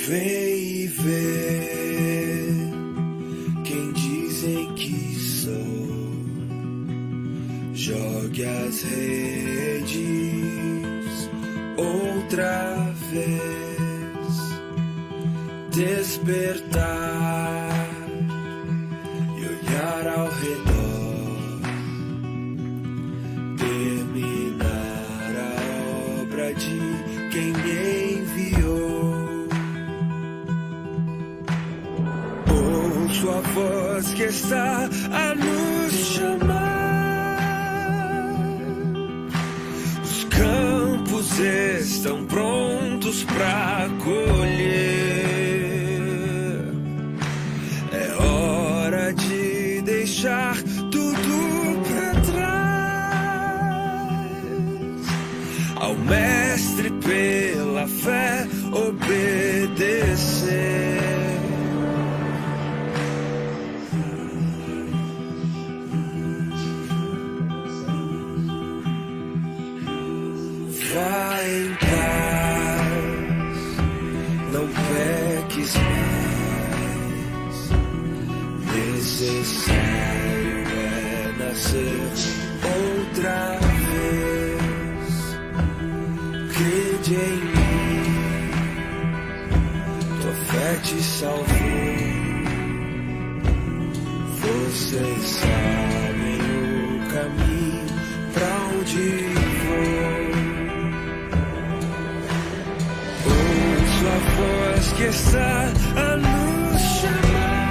Vem e vê quem dizem que sou. Jogue as redes outra vez. Despertar e olhar ao redor. Terminar a obra de quem me enviou. Ouço a voz que está a nos chamar. Os campos estão prontos para colher. É hora de deixar tudo para trás. Ao Mestre pela fé obedecer. Vai em paz, não peques mais. Necessário é nascer outra vez. Crede em mim, tua fé te salvou. Vocês sabem o caminho pra onde vou. A voz que está a nos chamar.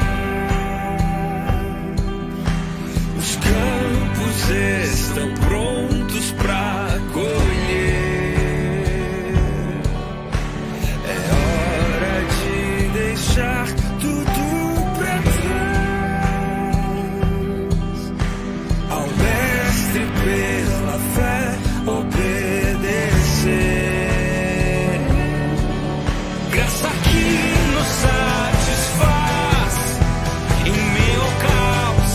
Os campos estão prontos para colher. É hora de deixar tudo para trás. Ao Mestre pela fé obedecer. Graça que nos satisfaz em meio ao caos,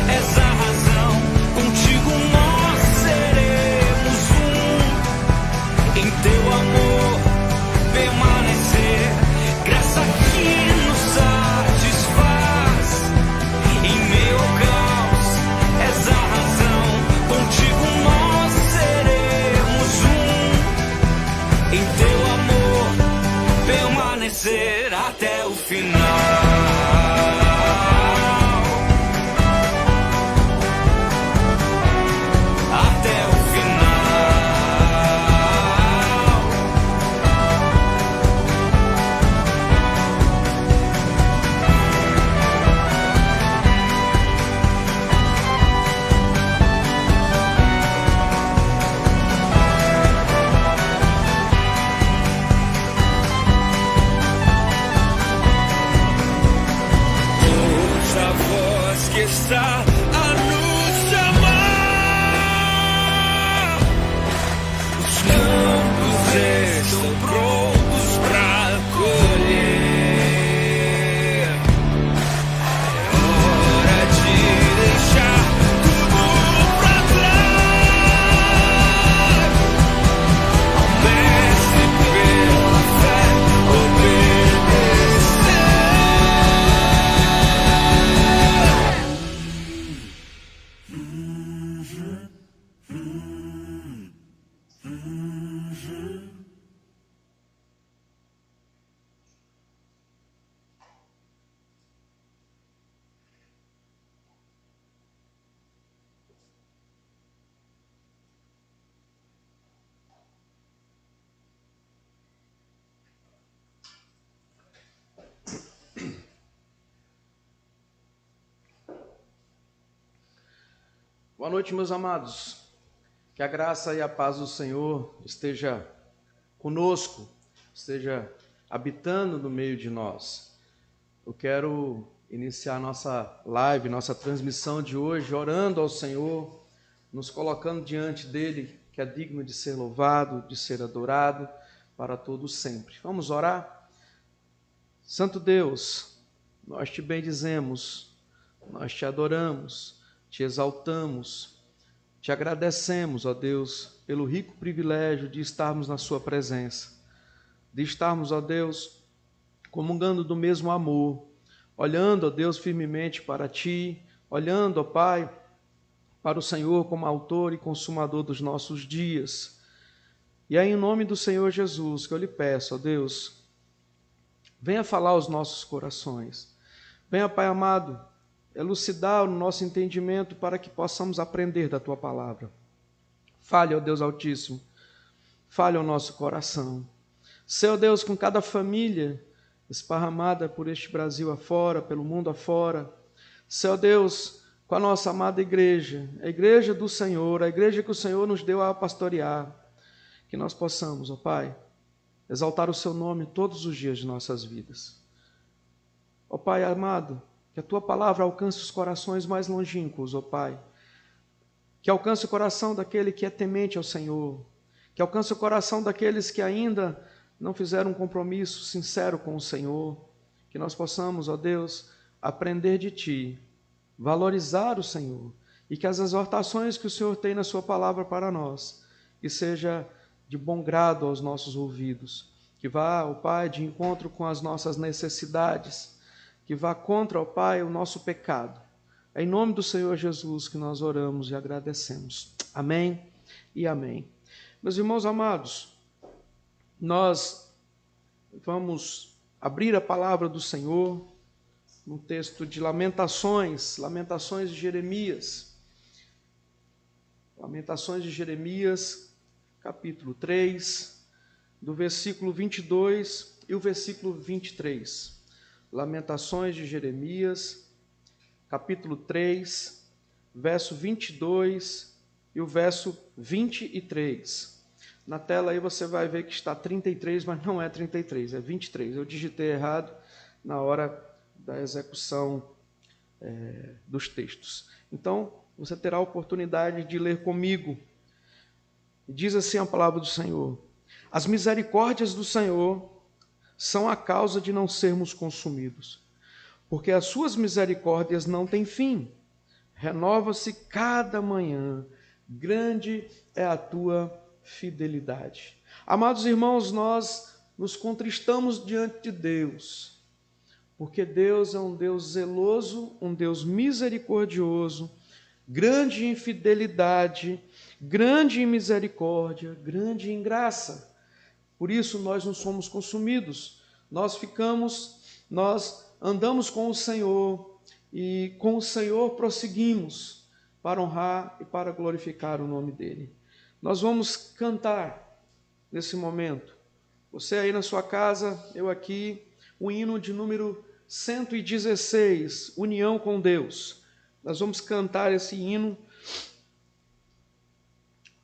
és a razão. Contigo nós seremos um, em teu amor permanecer. Graça que nos satisfaz em meio ao caos, és a razão. Contigo nós seremos um, em teu amor permanecer até o final. Até o final. Que está a nos chamar. Os campos estão prontos para colher. É hora de deixar tudo para trás. Ao Mestre pela fé obedecer. Boa noite, meus amados. Que a graça e a paz do Senhor esteja conosco, esteja habitando no meio de nós. Eu quero iniciar nossa live, nossa transmissão de hoje, orando ao Senhor, nos colocando diante dele, que é digno de ser louvado, de ser adorado para todos sempre. Vamos orar? Santo Deus, nós te bendizemos, nós te adoramos, te exaltamos, te agradecemos, ó Deus, pelo rico privilégio de estarmos na sua presença, de estarmos, ó Deus, comungando do mesmo amor, olhando, ó Deus, firmemente para Ti, olhando, ó Pai, para o Senhor como autor e consumador dos nossos dias. E é em nome do Senhor Jesus que eu lhe peço, ó Deus, venha falar aos nossos corações. Venha, Pai amado, elucidar o nosso entendimento para que possamos aprender da Tua palavra. Fale, ó Deus Altíssimo, fale ao nosso coração. Seu Deus, com cada família esparramada por este Brasil afora, pelo mundo afora. Seu Deus, com a nossa amada igreja, a igreja do Senhor, a igreja que o Senhor nos deu a pastorear, que nós possamos, ó Pai, exaltar o Seu nome todos os dias de nossas vidas. Ó Pai amado, que a Tua palavra alcance os corações mais longínquos, ó Pai, que alcance o coração daquele que é temente ao Senhor, que alcance o coração daqueles que ainda não fizeram um compromisso sincero com o Senhor, que nós possamos, ó Deus, aprender de Ti, valorizar o Senhor, e que as exortações que o Senhor tem na Sua palavra para nós, que seja de bom grado aos nossos ouvidos, que vá, ó Pai, de encontro com as nossas necessidades, que vá contra, ó Pai, o nosso pecado. É em nome do Senhor Jesus que nós oramos e agradecemos. Amém e amém. Meus irmãos amados, nós vamos abrir a palavra do Senhor no texto de Lamentações de Jeremias. Lamentações de Jeremias, capítulo 3, do versículo 22 e o versículo 23. Lamentações de Jeremias, capítulo 3, verso 22 e o verso 23. Na tela aí você vai ver que está 33, mas não é 33, é 23. Eu digitei errado na hora da execução dos textos. Então, você terá a oportunidade de ler comigo. Diz assim a palavra do Senhor: as misericórdias do Senhor são a causa de não sermos consumidos, porque as suas misericórdias não têm fim. Renova-se cada manhã, grande é a tua fidelidade. Amados irmãos, nós nos contristamos diante de Deus, porque Deus é um Deus zeloso, um Deus misericordioso, grande em fidelidade, grande em misericórdia, grande em graça. Por isso nós não somos consumidos, nós andamos com o Senhor e com o Senhor prosseguimos para honrar e para glorificar o nome dEle. Nós vamos cantar nesse momento, você aí na sua casa, eu aqui, o hino de número 116, União com Deus. Nós vamos cantar esse hino.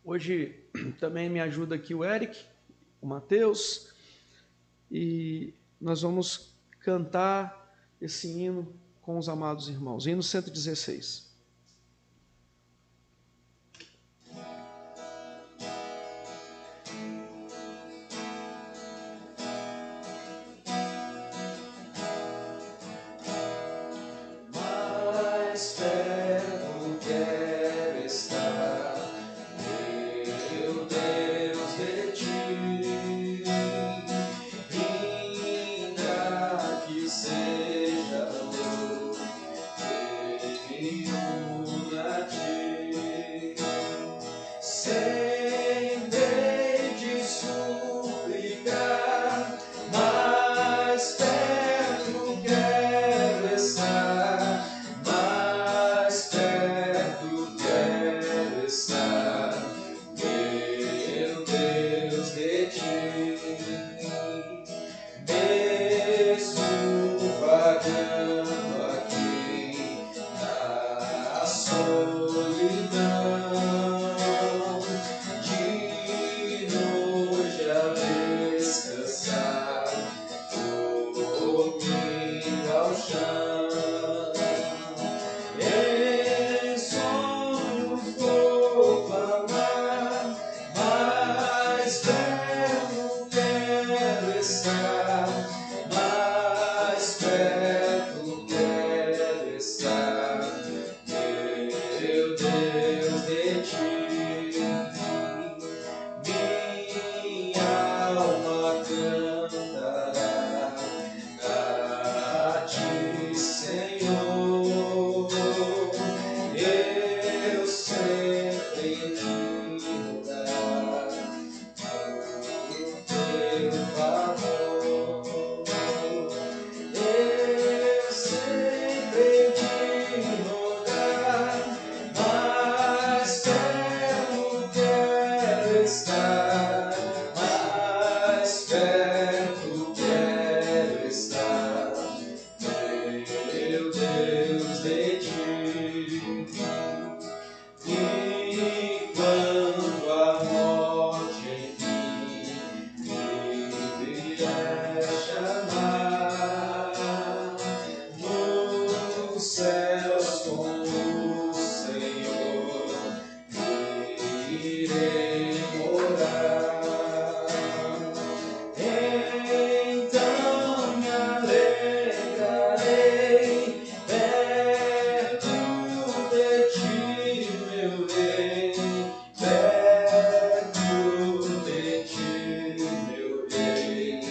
Hoje também me ajuda aqui o Eric, o Mateus, e nós vamos cantar esse hino com os amados irmãos. Hino 116. irei morar. Então me alegrarei perto de ti, meu rei, perto de ti, meu rei,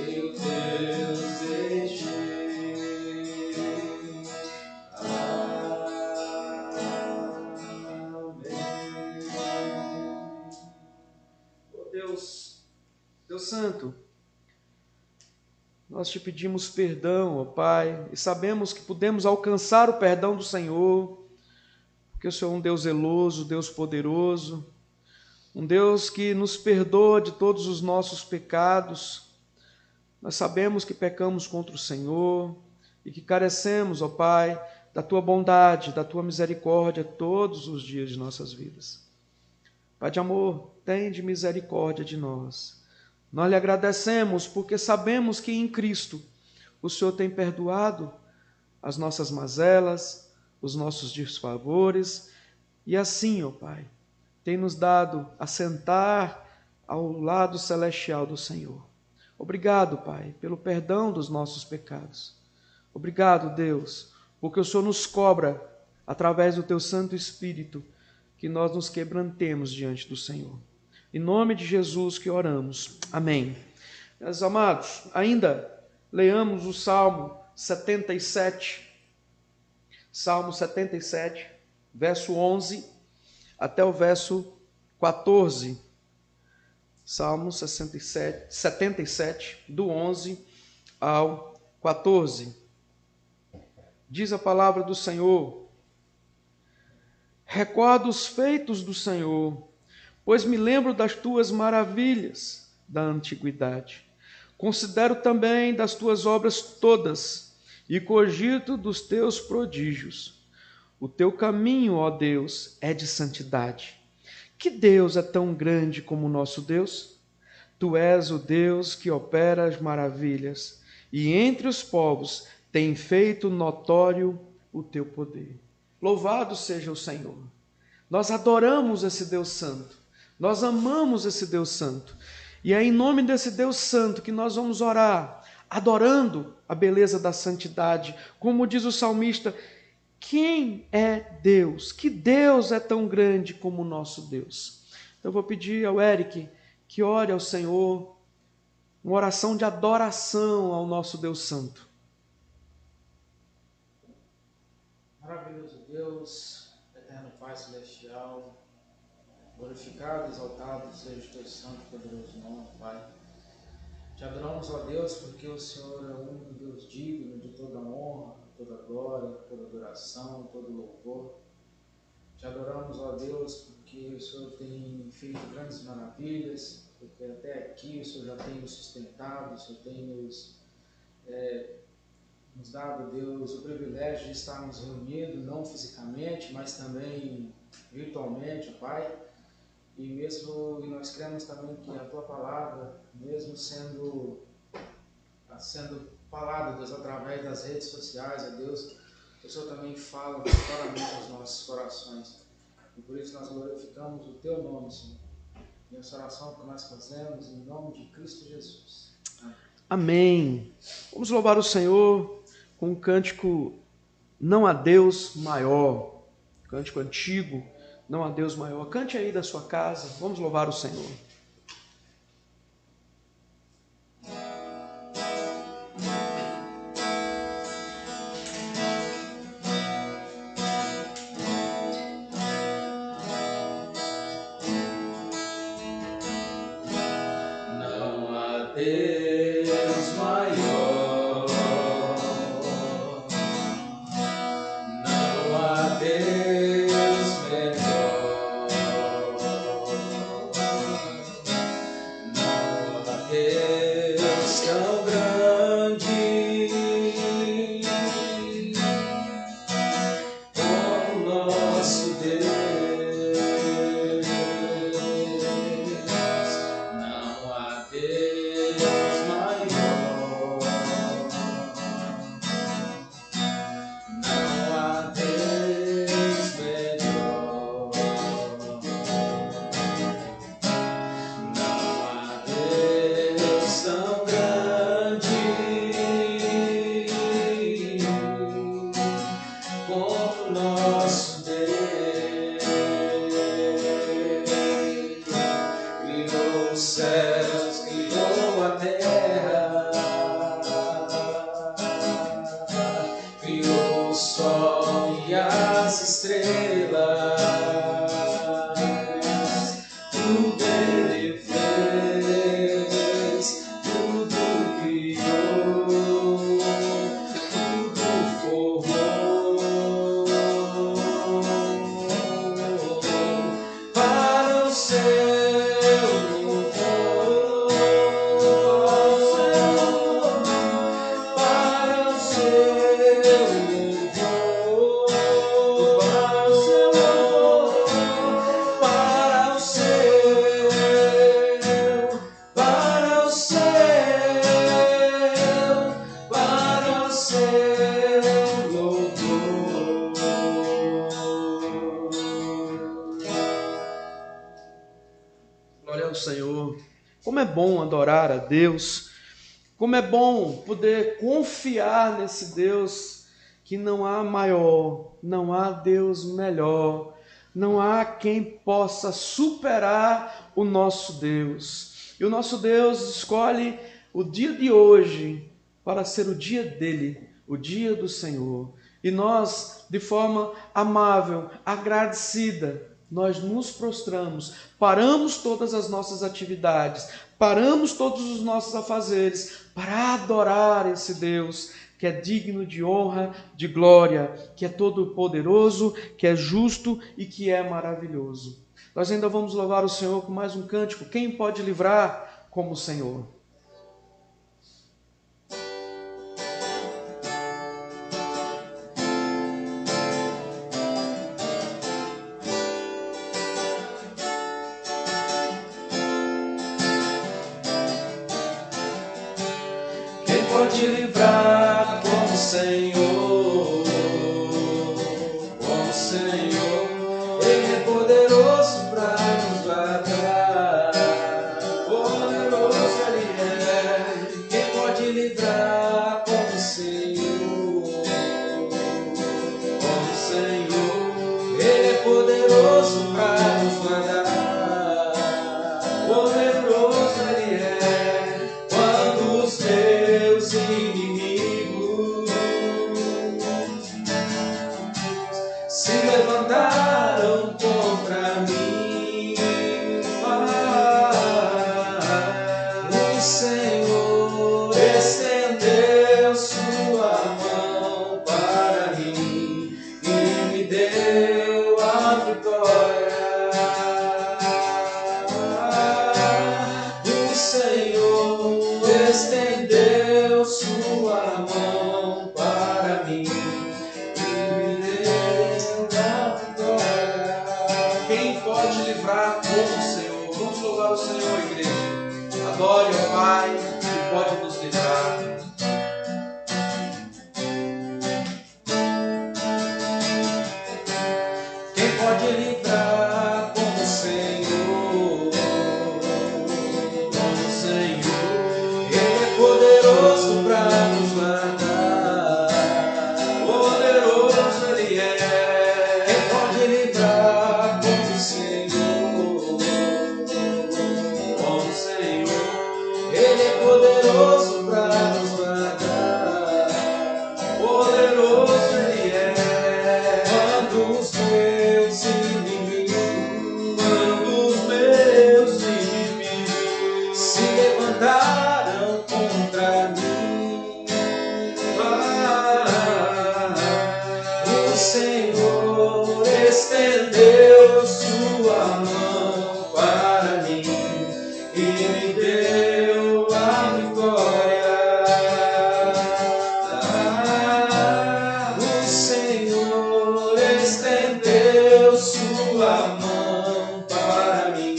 meu Deus de ti. Oh Deus Santo, nós te pedimos perdão, ó Pai, e sabemos que podemos alcançar o perdão do Senhor, porque o Senhor é um Deus zeloso, Deus poderoso, um Deus que nos perdoa de todos os nossos pecados. Nós sabemos que pecamos contra o Senhor e que carecemos, ó Pai, da Tua bondade, da Tua misericórdia todos os dias de nossas vidas. Pai de amor, tende misericórdia de nós. Nós lhe agradecemos porque sabemos que em Cristo o Senhor tem perdoado as nossas mazelas, os nossos desfavores, e assim, ó Pai, tem nos dado a sentar ao lado celestial do Senhor. Obrigado, Pai, pelo perdão dos nossos pecados. Obrigado, Deus, porque o Senhor nos cobra, através do Teu Santo Espírito, que nós nos quebrantemos diante do Senhor. Em nome de Jesus que oramos. Amém. Meus amados, ainda leamos o Salmo 77. Salmo 77, verso 11 até o verso 14. Salmo 77, do 11 ao 14. Diz a palavra do Senhor: recordo os feitos do Senhor, pois me lembro das tuas maravilhas da antiguidade. Considero também das tuas obras todas e cogito dos teus prodígios. O teu caminho, ó Deus, é de santidade. Que Deus é tão grande como o nosso Deus? Tu és o Deus que opera as maravilhas, e entre os povos tem feito notório o teu poder. Louvado seja o Senhor. Nós adoramos esse Deus Santo, nós amamos esse Deus Santo, e é em nome desse Deus Santo que nós vamos orar, adorando a beleza da santidade. Como diz o salmista, quem é Deus? Que Deus é tão grande como o nosso Deus? Então eu vou pedir ao Eric que ore ao Senhor, uma oração de adoração ao nosso Deus Santo. Maravilhoso Deus, eterno Pai Celestial, glorificado, exaltado seja o teu santo e poderoso nome, Pai. Te adoramos, ó Deus, porque o Senhor é um Deus digno de toda honra, toda glória, toda adoração, todo louvor. Te adoramos, ó Deus, porque o Senhor tem feito grandes maravilhas, porque até aqui o Senhor já tem nos sustentado, o Senhor tem nos dado, Deus, o privilégio de estarmos reunidos, não fisicamente, mas também virtualmente, Pai. E nós cremos também que a Tua palavra, mesmo sendo falada, Deus, através das redes sociais, ó Deus, o Senhor também fala claramente aos nossos corações. E por isso nós glorificamos o Teu nome, Senhor. E essa oração que nós fazemos em nome de Cristo Jesus. Amém. Vamos louvar o Senhor com um cântico Não há Deus Maior, cântico antigo, Não há Deus Maior. Cante aí da sua casa, vamos louvar o Senhor. Não há Deus maior, não há Deus melhor, não há Deus tão grande como nosso Deus. Não há Deus céus, criou a terra, criou o sol e as estrelas, tudo Ele fez, tudo criou, tudo formou para o seu louvor, para o seu louvor, para o seu, para o seu louvor. Glória ao Senhor. Como é bom adorar a Deus. Como é bom poder confiar nesse Deus que não há maior, não há Deus melhor, não há quem possa superar o nosso Deus. E o nosso Deus escolhe o dia de hoje para ser o dia dele, o dia do Senhor. E nós, de forma amável, agradecida, nós nos prostramos, paramos todas as nossas atividades, paramos todos os nossos afazeres para adorar esse Deus que é digno de honra, de glória, que é todo poderoso, que é justo e que é maravilhoso. Nós ainda vamos louvar o Senhor com mais um cântico. Quem pode livrar como o Senhor? Quem pode livrar como o Senhor? Como o Senhor, Ele é poderoso para nos guardar. Poderoso Ele é. Quem pode livrar como o Senhor? Como o Senhor, Ele é poderoso para nos guardar. Poderoso Ele é. Quando os meus inimigos se levantaram contra mim, o Senhor estendeu sua mão para mim e me deu a vitória. O Senhor estendeu sua mão para mim e me deu a vitória. Quem pode livrar como o Senhor? Vamos louvar o Senhor, igreja. Adore ao Pai que pode nos livrar. Quem pode livrar como o Senhor? Como o Senhor, Ele é poderoso para nos guardar. Poderoso Ele é. Quem pode livrar como o Senhor? Como o Senhor, Ele é poderoso para nos guardar. Poderoso Ele é. Quando os meus inimigos se levantaram contra mim, o Senhor estendeu sua mão para mim e me deu a vitória. O Senhor estendeu sua mão para mim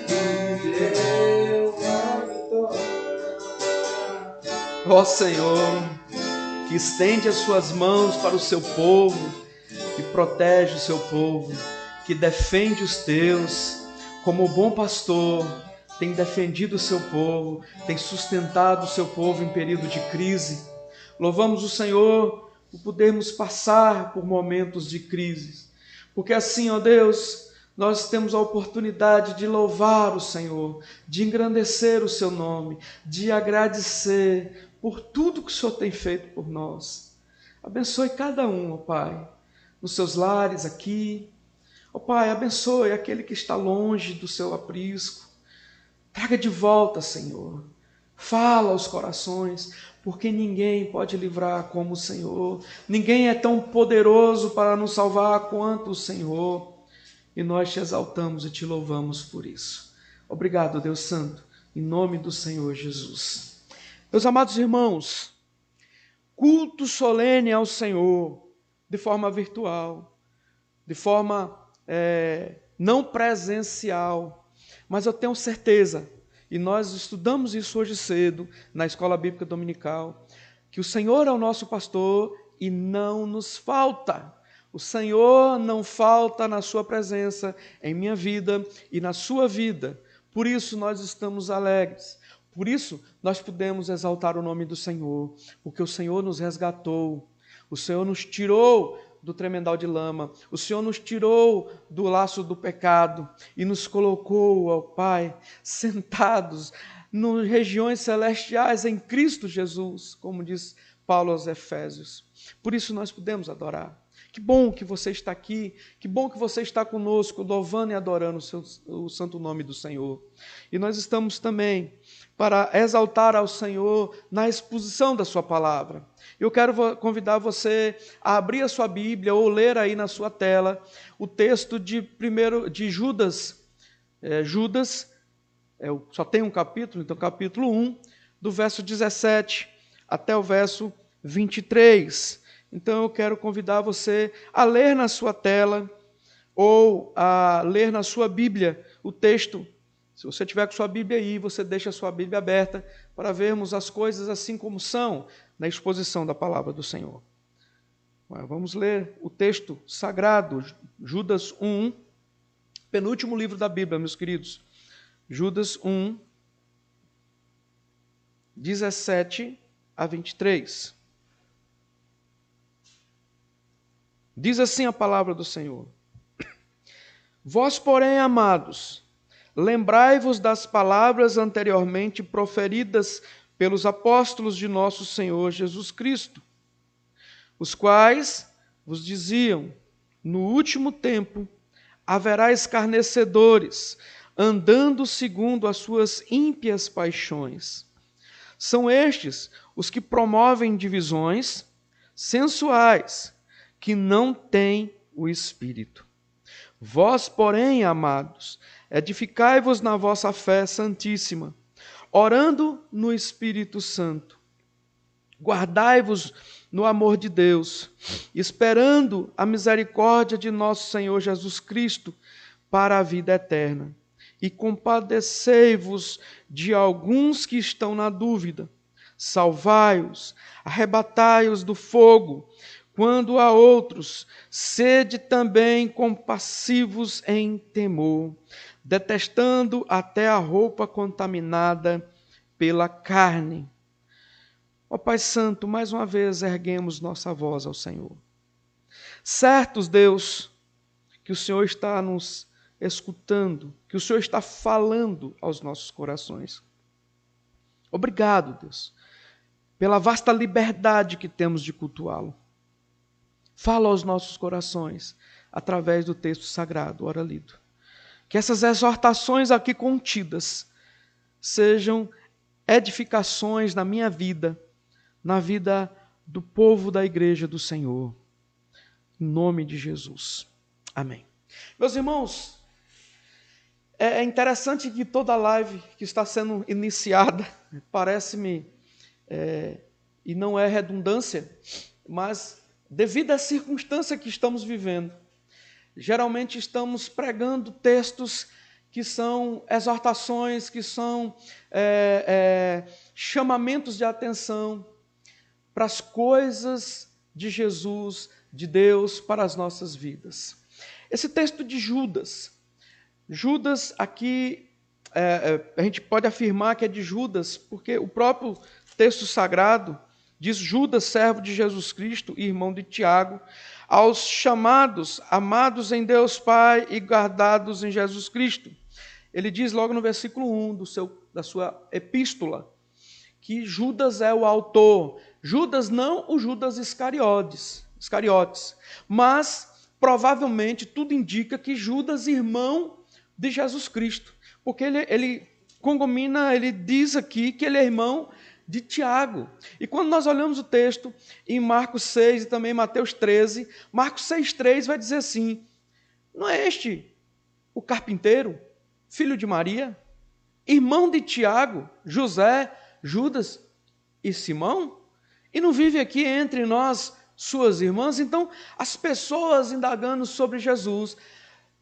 e me deu a vitória. Ó Senhor, que estende as suas mãos para o seu povo, que protege o seu povo, que defende os teus, como bom pastor, tem defendido o seu povo, tem sustentado o seu povo em período de crise. Louvamos o Senhor por podermos passar por momentos de crise, porque assim, ó Deus, nós temos a oportunidade de louvar o Senhor, de engrandecer o seu nome, de agradecer por tudo que o Senhor tem feito por nós. Abençoe cada um, ó Pai, nos seus lares aqui. Ó Pai, abençoe aquele que está longe do seu aprisco. Traga de volta, Senhor. Fala aos corações, porque ninguém pode livrar como o Senhor. Ninguém é tão poderoso para nos salvar quanto o Senhor. E nós te exaltamos e te louvamos por isso. Obrigado, Deus Santo, em nome do Senhor Jesus. Meus amados irmãos, culto solene ao Senhor, de forma virtual, de forma não presencial, mas eu tenho certeza, e nós estudamos isso hoje cedo, na Escola Bíblica Dominical, que o Senhor é o nosso pastor e não nos falta. O Senhor não falta na sua presença, em minha vida e na sua vida. Por isso nós estamos alegres. Por isso nós podemos exaltar o nome do Senhor, porque o Senhor nos resgatou. O Senhor nos tirou do tremedal de lama. O Senhor nos tirou do laço do pecado e nos colocou, ó Pai, sentados nas regiões celestiais em Cristo Jesus, como diz Paulo aos Efésios. Por isso nós podemos adorar. Que bom que você está aqui, que bom que você está conosco, louvando e adorando o santo nome do Senhor. E nós estamos também para exaltar ao Senhor na exposição da sua palavra. Eu quero convidar você a abrir a sua Bíblia ou ler aí na sua tela o texto de Judas. Judas, só tem um capítulo, então capítulo 1, do verso 17 até o verso 23. Então eu quero convidar você a ler na sua tela ou a ler na sua Bíblia o texto. Se você tiver com sua Bíblia aí, você deixa a sua Bíblia aberta para vermos as coisas assim como são na exposição da palavra do Senhor. Vamos ler o texto sagrado, Judas 1, penúltimo livro da Bíblia, meus queridos. Judas 1, 17 a 23. Diz assim a palavra do Senhor: Vós, porém, amados, lembrai-vos das palavras anteriormente proferidas pelos apóstolos de nosso Senhor Jesus Cristo, os quais vos diziam: no último tempo haverá escarnecedores, andando segundo as suas ímpias paixões. São estes os que promovem divisões sensuais, que não têm o Espírito. Vós, porém, amados, edificai-vos na vossa fé santíssima, orando no Espírito Santo. Guardai-vos no amor de Deus, esperando a misericórdia de nosso Senhor Jesus Cristo para a vida eterna. E compadecei-vos de alguns que estão na dúvida. Salvai-os, arrebatai-os do fogo. Quando a outros, sede também compassivos em temor, detestando até a roupa contaminada pela carne. Ó Pai Santo, mais uma vez erguemos nossa voz ao Senhor. Certos, Deus, que o Senhor está nos escutando, que o Senhor está falando aos nossos corações. Obrigado, Deus, pela vasta liberdade que temos de cultuá-lo. Fala aos nossos corações através do texto sagrado, ora lido. Que essas exortações aqui contidas sejam edificações na minha vida, na vida do povo da igreja do Senhor. Em nome de Jesus. Amém. Meus irmãos, é interessante que toda live que está sendo iniciada, parece-me, e não é redundância, mas devido à circunstância que estamos vivendo, geralmente estamos pregando textos que são exortações, que são chamamentos de atenção para as coisas de Jesus, de Deus, para as nossas vidas. Esse texto de Judas aqui, a gente pode afirmar que é de Judas, porque o próprio texto sagrado diz: Judas, servo de Jesus Cristo e irmão de Tiago, aos chamados, amados em Deus Pai e guardados em Jesus Cristo. Ele diz logo no versículo 1 da sua epístola, que Judas é o autor. Judas não o Judas Iscariotes, mas provavelmente tudo indica que Judas, irmão de Jesus Cristo, porque ele diz aqui que ele é irmão de Tiago. E quando nós olhamos o texto em Marcos 6 e também em Mateus 13, Marcos 6,3 vai dizer assim: não é este o carpinteiro, filho de Maria, irmão de Tiago, José, Judas e Simão? E não vive aqui entre nós suas irmãs? Então, as pessoas indagando sobre Jesus,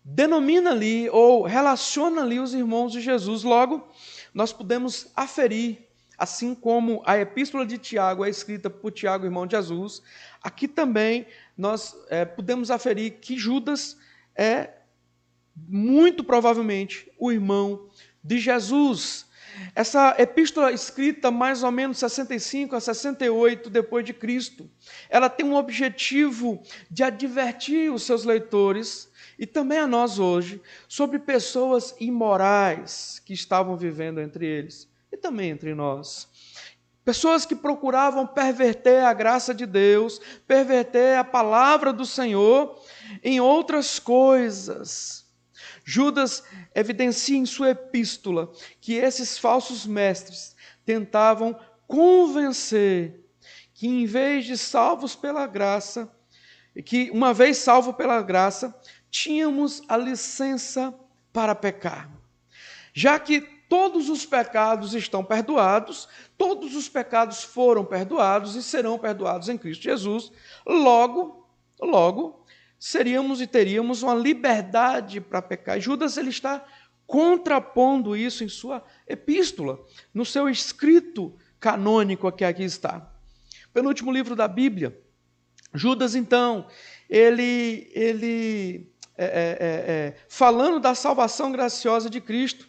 denomina ali ou relaciona ali os irmãos de Jesus. Logo, nós podemos aferir, assim como a epístola de Tiago é escrita por Tiago, irmão de Jesus, aqui também nós podemos aferir que Judas é muito provavelmente o irmão de Jesus. Essa epístola escrita mais ou menos 65 a 68 depois de Cristo, ela tem um objetivo de advertir os seus leitores e também a nós hoje sobre pessoas imorais que estavam vivendo entre eles e também entre nós. Pessoas que procuravam perverter a graça de Deus, perverter a palavra do Senhor em outras coisas. Judas evidencia em sua epístola que esses falsos mestres tentavam convencer que em vez de salvos pela graça, que uma vez salvo pela graça, tínhamos a licença para pecar. Já que todos os pecados estão perdoados, todos os pecados foram perdoados e serão perdoados em Cristo Jesus, logo, seríamos e teríamos uma liberdade para pecar. Judas ele está contrapondo isso em sua epístola, no seu escrito canônico que aqui está. Penúltimo livro da Bíblia. Judas, então, falando da salvação graciosa de Cristo,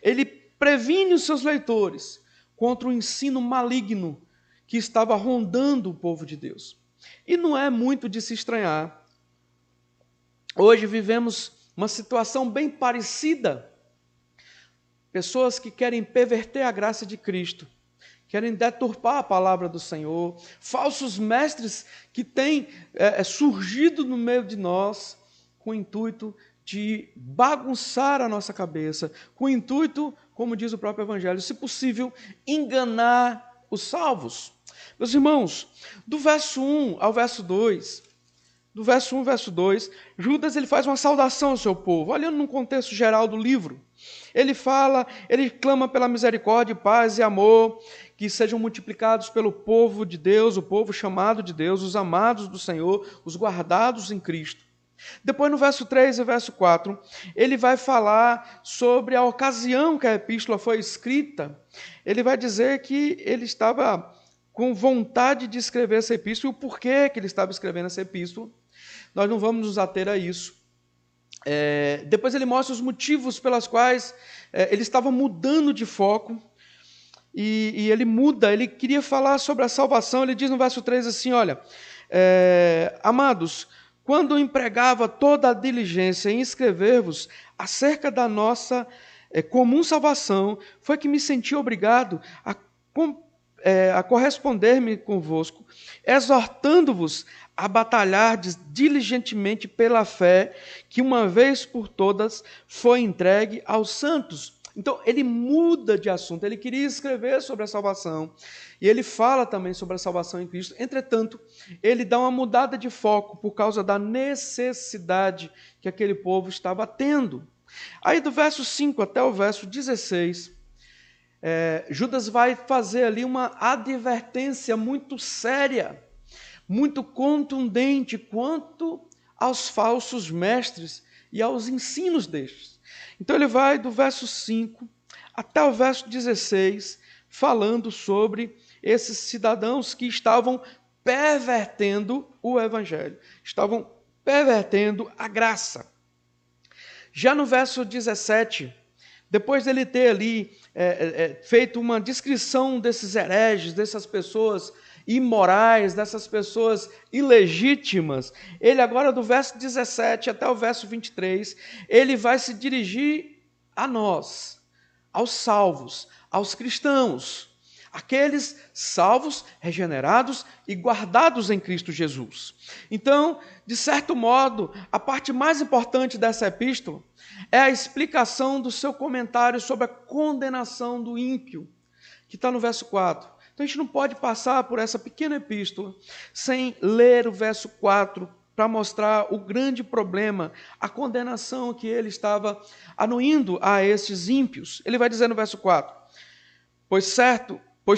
ele previne os seus leitores contra o ensino maligno que estava rondando o povo de Deus. E não é muito de se estranhar. Hoje vivemos uma situação bem parecida. Pessoas que querem perverter a graça de Cristo, querem deturpar a palavra do Senhor, falsos mestres que têm surgido no meio de nós com o intuito de bagunçar a nossa cabeça, com o intuito, como diz o próprio Evangelho, se possível, enganar os salvos. Meus irmãos, do verso 1 ao verso 2, do verso 1 ao verso 2, Judas ele faz uma saudação ao seu povo, olhando no contexto geral do livro. Ele clama pela misericórdia, paz e amor, que sejam multiplicados pelo povo de Deus, o povo chamado de Deus, os amados do Senhor, os guardados em Cristo. Depois, no verso 3 e verso 4, ele vai falar sobre a ocasião que a epístola foi escrita. Ele vai dizer que ele estava com vontade de escrever essa epístola e o porquê que ele estava escrevendo essa epístola. Nós não vamos nos ater a isso. Depois ele mostra os motivos pelos quais ele estava mudando de foco. E ele queria falar sobre a salvação. Ele diz no verso 3 assim, olha, amados, quando empregava toda a diligência em escrever-vos acerca da nossa comum salvação, foi que me senti obrigado a corresponder-me convosco, exortando-vos a batalhar diligentemente pela fé que uma vez por todas foi entregue aos santos. Então, ele muda de assunto, ele queria escrever sobre a salvação, e ele fala também sobre a salvação em Cristo. Entretanto, ele dá uma mudada de foco por causa da necessidade que aquele povo estava tendo. Aí, do verso 5 até o verso 16, Judas vai fazer ali uma advertência muito séria, muito contundente quanto aos falsos mestres e aos ensinos destes. Então ele vai do verso 5 até o verso 16, falando sobre esses cidadãos que estavam pervertendo o Evangelho, estavam pervertendo a graça. Já no verso 17, depois dele ter ali feito uma descrição desses hereges, dessas pessoas imorais, dessas pessoas ilegítimas, ele agora do verso 17 até o verso 23, ele vai se dirigir a nós, aos salvos, aos cristãos, aqueles salvos, regenerados e guardados em Cristo Jesus. Então, de certo modo, a parte mais importante dessa epístola é a explicação do seu comentário sobre a condenação do ímpio, que está no verso 4. Então, a gente não pode passar por essa pequena epístola sem ler o verso 4 para mostrar o grande problema, a condenação que ele estava anuindo a esses ímpios. Ele vai dizer no verso 4, Pois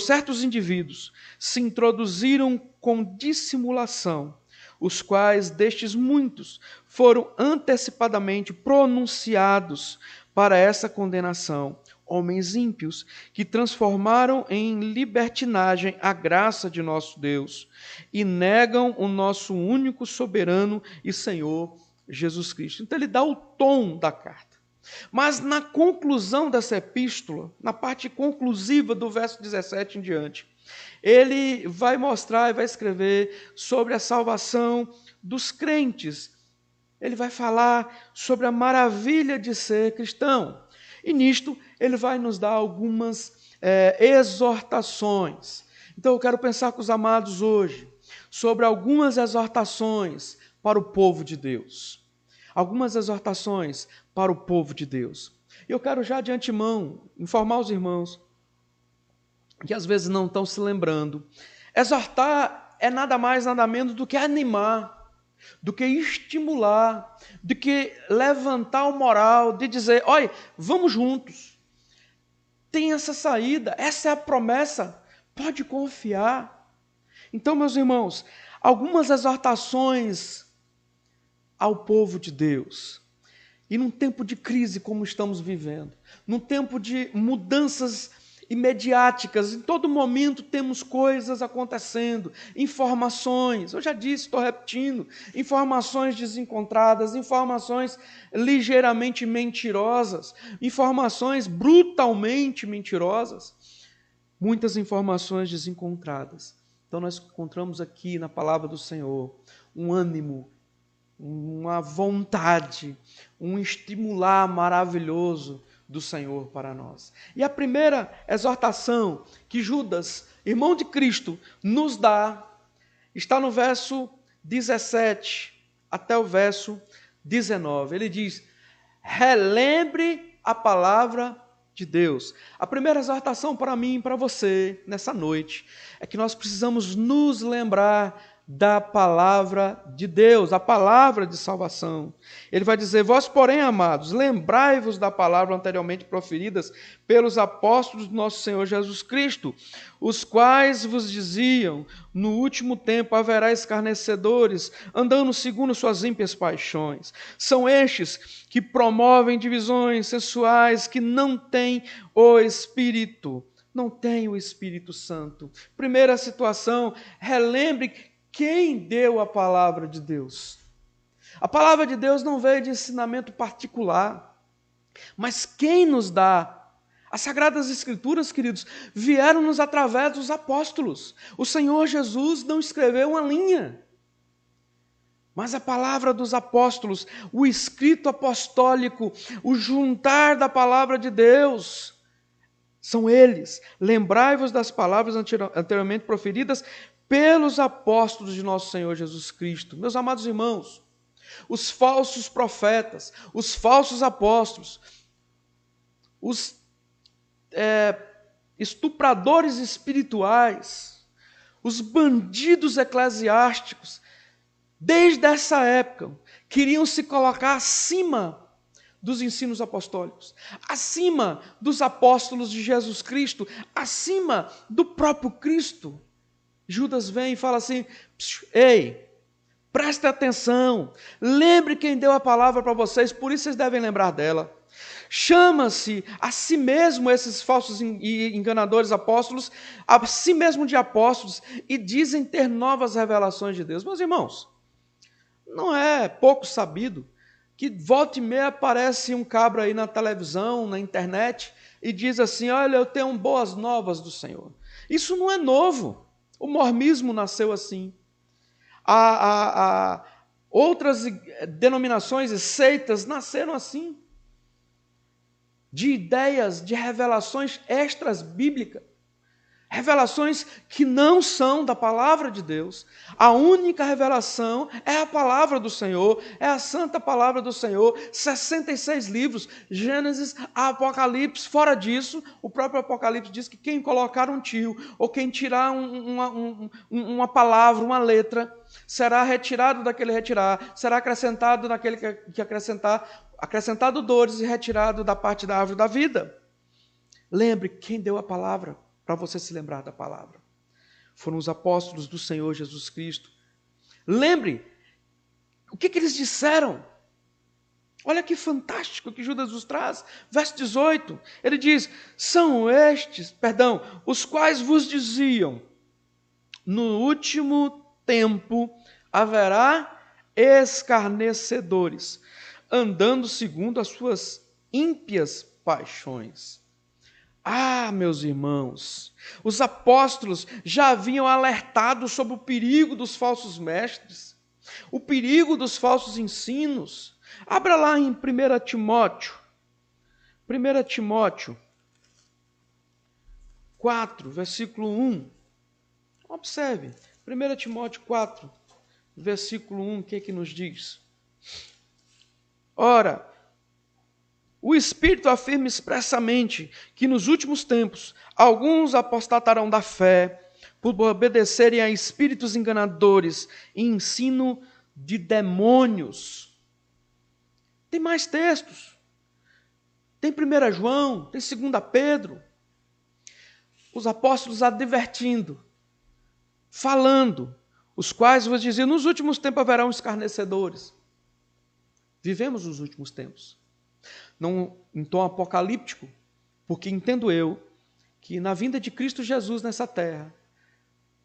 certos indivíduos se introduziram com dissimulação, os quais destes muitos foram antecipadamente pronunciados para essa condenação, homens ímpios, que transformaram em libertinagem a graça de nosso Deus e negam o nosso único soberano e Senhor Jesus Cristo. Então ele dá o tom da carta. Mas na conclusão dessa epístola, na parte conclusiva do verso 17 em diante, ele vai mostrar e vai escrever sobre a salvação dos crentes. Ele vai falar sobre a maravilha de ser cristão. E nisto ele vai nos dar algumas exortações. Então eu quero pensar com os amados hoje sobre algumas exortações para o povo de Deus. Algumas exortações para o povo de Deus. Eu quero já de antemão informar os irmãos que às vezes não estão se lembrando. Exortar é nada mais, nada menos do que animar, do que estimular, do que levantar o moral, de dizer, olha, vamos juntos. Tem essa saída, essa é a promessa, pode confiar. Então, meus irmãos, algumas exortações ao povo de Deus. E num tempo de crise como estamos vivendo, num tempo de mudanças imediáticas, em todo momento temos coisas acontecendo, informações, eu já disse, estou repetindo, informações desencontradas, informações ligeiramente mentirosas, informações brutalmente mentirosas, muitas informações desencontradas. Então nós encontramos aqui na palavra do Senhor um ânimo, uma vontade, um estimular maravilhoso do Senhor para nós. E a primeira exortação que Judas, irmão de Cristo, nos dá, está no verso 17 até o verso 19. Ele diz, relembre a palavra de Deus. A primeira exortação para mim e para você, nessa noite, é que nós precisamos nos lembrar da palavra de Deus, a palavra de salvação. Ele vai dizer, vós, porém, amados, lembrai-vos da palavra anteriormente proferidas pelos apóstolos do nosso Senhor Jesus Cristo, os quais vos diziam, no último tempo haverá escarnecedores, andando segundo suas ímpias paixões. São estes que promovem divisões sensuais, que não têm o Espírito, não têm o Espírito Santo. Primeira situação, relembre quem deu a palavra de Deus. A palavra de Deus não veio de ensinamento particular, mas quem nos dá? As Sagradas Escrituras, queridos, vieram-nos através dos apóstolos. O Senhor Jesus não escreveu uma linha, mas a palavra dos apóstolos, o escrito apostólico, o juntar da palavra de Deus, são eles. Lembrai-vos das palavras anteriormente proferidas pelos apóstolos de nosso Senhor Jesus Cristo. Meus amados irmãos, os falsos profetas, os falsos apóstolos, os estupradores espirituais, os bandidos eclesiásticos, desde essa época, queriam se colocar acima dos ensinos apostólicos, acima dos apóstolos de Jesus Cristo, acima do próprio Cristo. Judas vem e fala assim, ei, preste atenção, lembre quem deu a palavra para vocês, por isso vocês devem lembrar dela. Chama-se a si mesmo esses falsos e enganadores apóstolos, a si mesmo de apóstolos, e dizem ter novas revelações de Deus. Meus irmãos, não é pouco sabido que volta e meia aparece um cabra aí na televisão, na internet, e diz assim, olha, eu tenho boas novas do Senhor. Isso não é novo. O mormonismo nasceu assim. Outras denominações e seitas nasceram assim. De ideias, de revelações extras bíblicas. Revelações que não são da palavra de Deus. A única revelação é a palavra do Senhor, é a santa palavra do Senhor. 66 livros, Gênesis a Apocalipse. Fora disso, o próprio Apocalipse diz que quem colocar um tio, ou quem tirar uma palavra, uma letra, será retirado daquele retirar, será acrescentado naquele que acrescentar, acrescentado dores e retirado da parte da árvore da vida. Lembre quem deu a palavra, para você se lembrar da palavra. Foram os apóstolos do Senhor Jesus Cristo. Lembre, o que eles disseram? Olha que fantástico que Judas nos traz. Verso 18, ele diz, os quais vos diziam, no último tempo haverá escarnecedores, andando segundo as suas ímpias paixões. Meus irmãos, os apóstolos já haviam alertado sobre o perigo dos falsos mestres, o perigo dos falsos ensinos. Abra lá em 1 Timóteo 4, versículo 1. Observe, 1 Timóteo 4, versículo 1, o que nos diz? Ora, o Espírito afirma expressamente que nos últimos tempos alguns apostatarão da fé por obedecerem a espíritos enganadores e ensino de demônios. Tem mais textos. Tem 1 João, tem 2 Pedro. Os apóstolos advertindo, falando, os quais vos diziam, nos últimos tempos haverão escarnecedores. Vivemos os últimos tempos. Não em tom apocalíptico, porque entendo eu que na vinda de Cristo Jesus nessa terra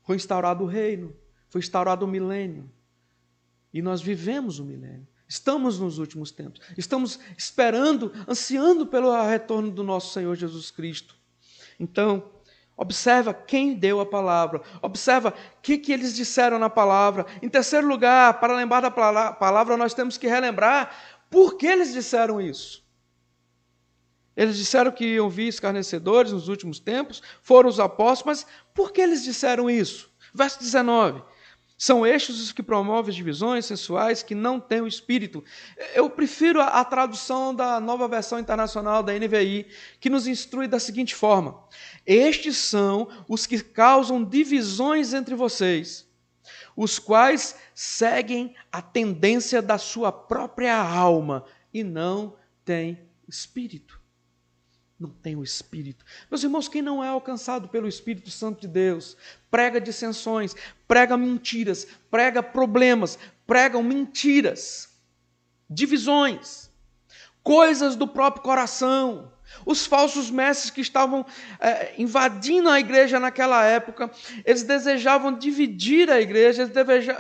foi instaurado o reino, foi instaurado o milênio, e nós vivemos o milênio. Estamos nos últimos tempos, estamos esperando, ansiando pelo retorno do nosso Senhor Jesus Cristo. Então, observa quem deu a palavra, observa o que eles disseram na palavra. Em terceiro lugar, para lembrar da palavra, nós temos que relembrar por que eles disseram isso. Eles disseram que iam vir escarnecedores nos últimos tempos, foram os apóstolos, mas por que eles disseram isso? Verso 19, são estes os que promovem divisões sensuais que não têm o Espírito. Eu prefiro a tradução da Nova Versão Internacional, da NVI, que nos instrui da seguinte forma: estes são os que causam divisões entre vocês, os quais seguem a tendência da sua própria alma e não têm Espírito. Não tem o Espírito. Meus irmãos, quem não é alcançado pelo Espírito Santo de Deus, prega dissensões, prega mentiras, prega problemas, pregam mentiras, divisões, coisas do próprio coração. Os falsos mestres que estavam invadindo a igreja naquela época, eles desejavam dividir a igreja, eles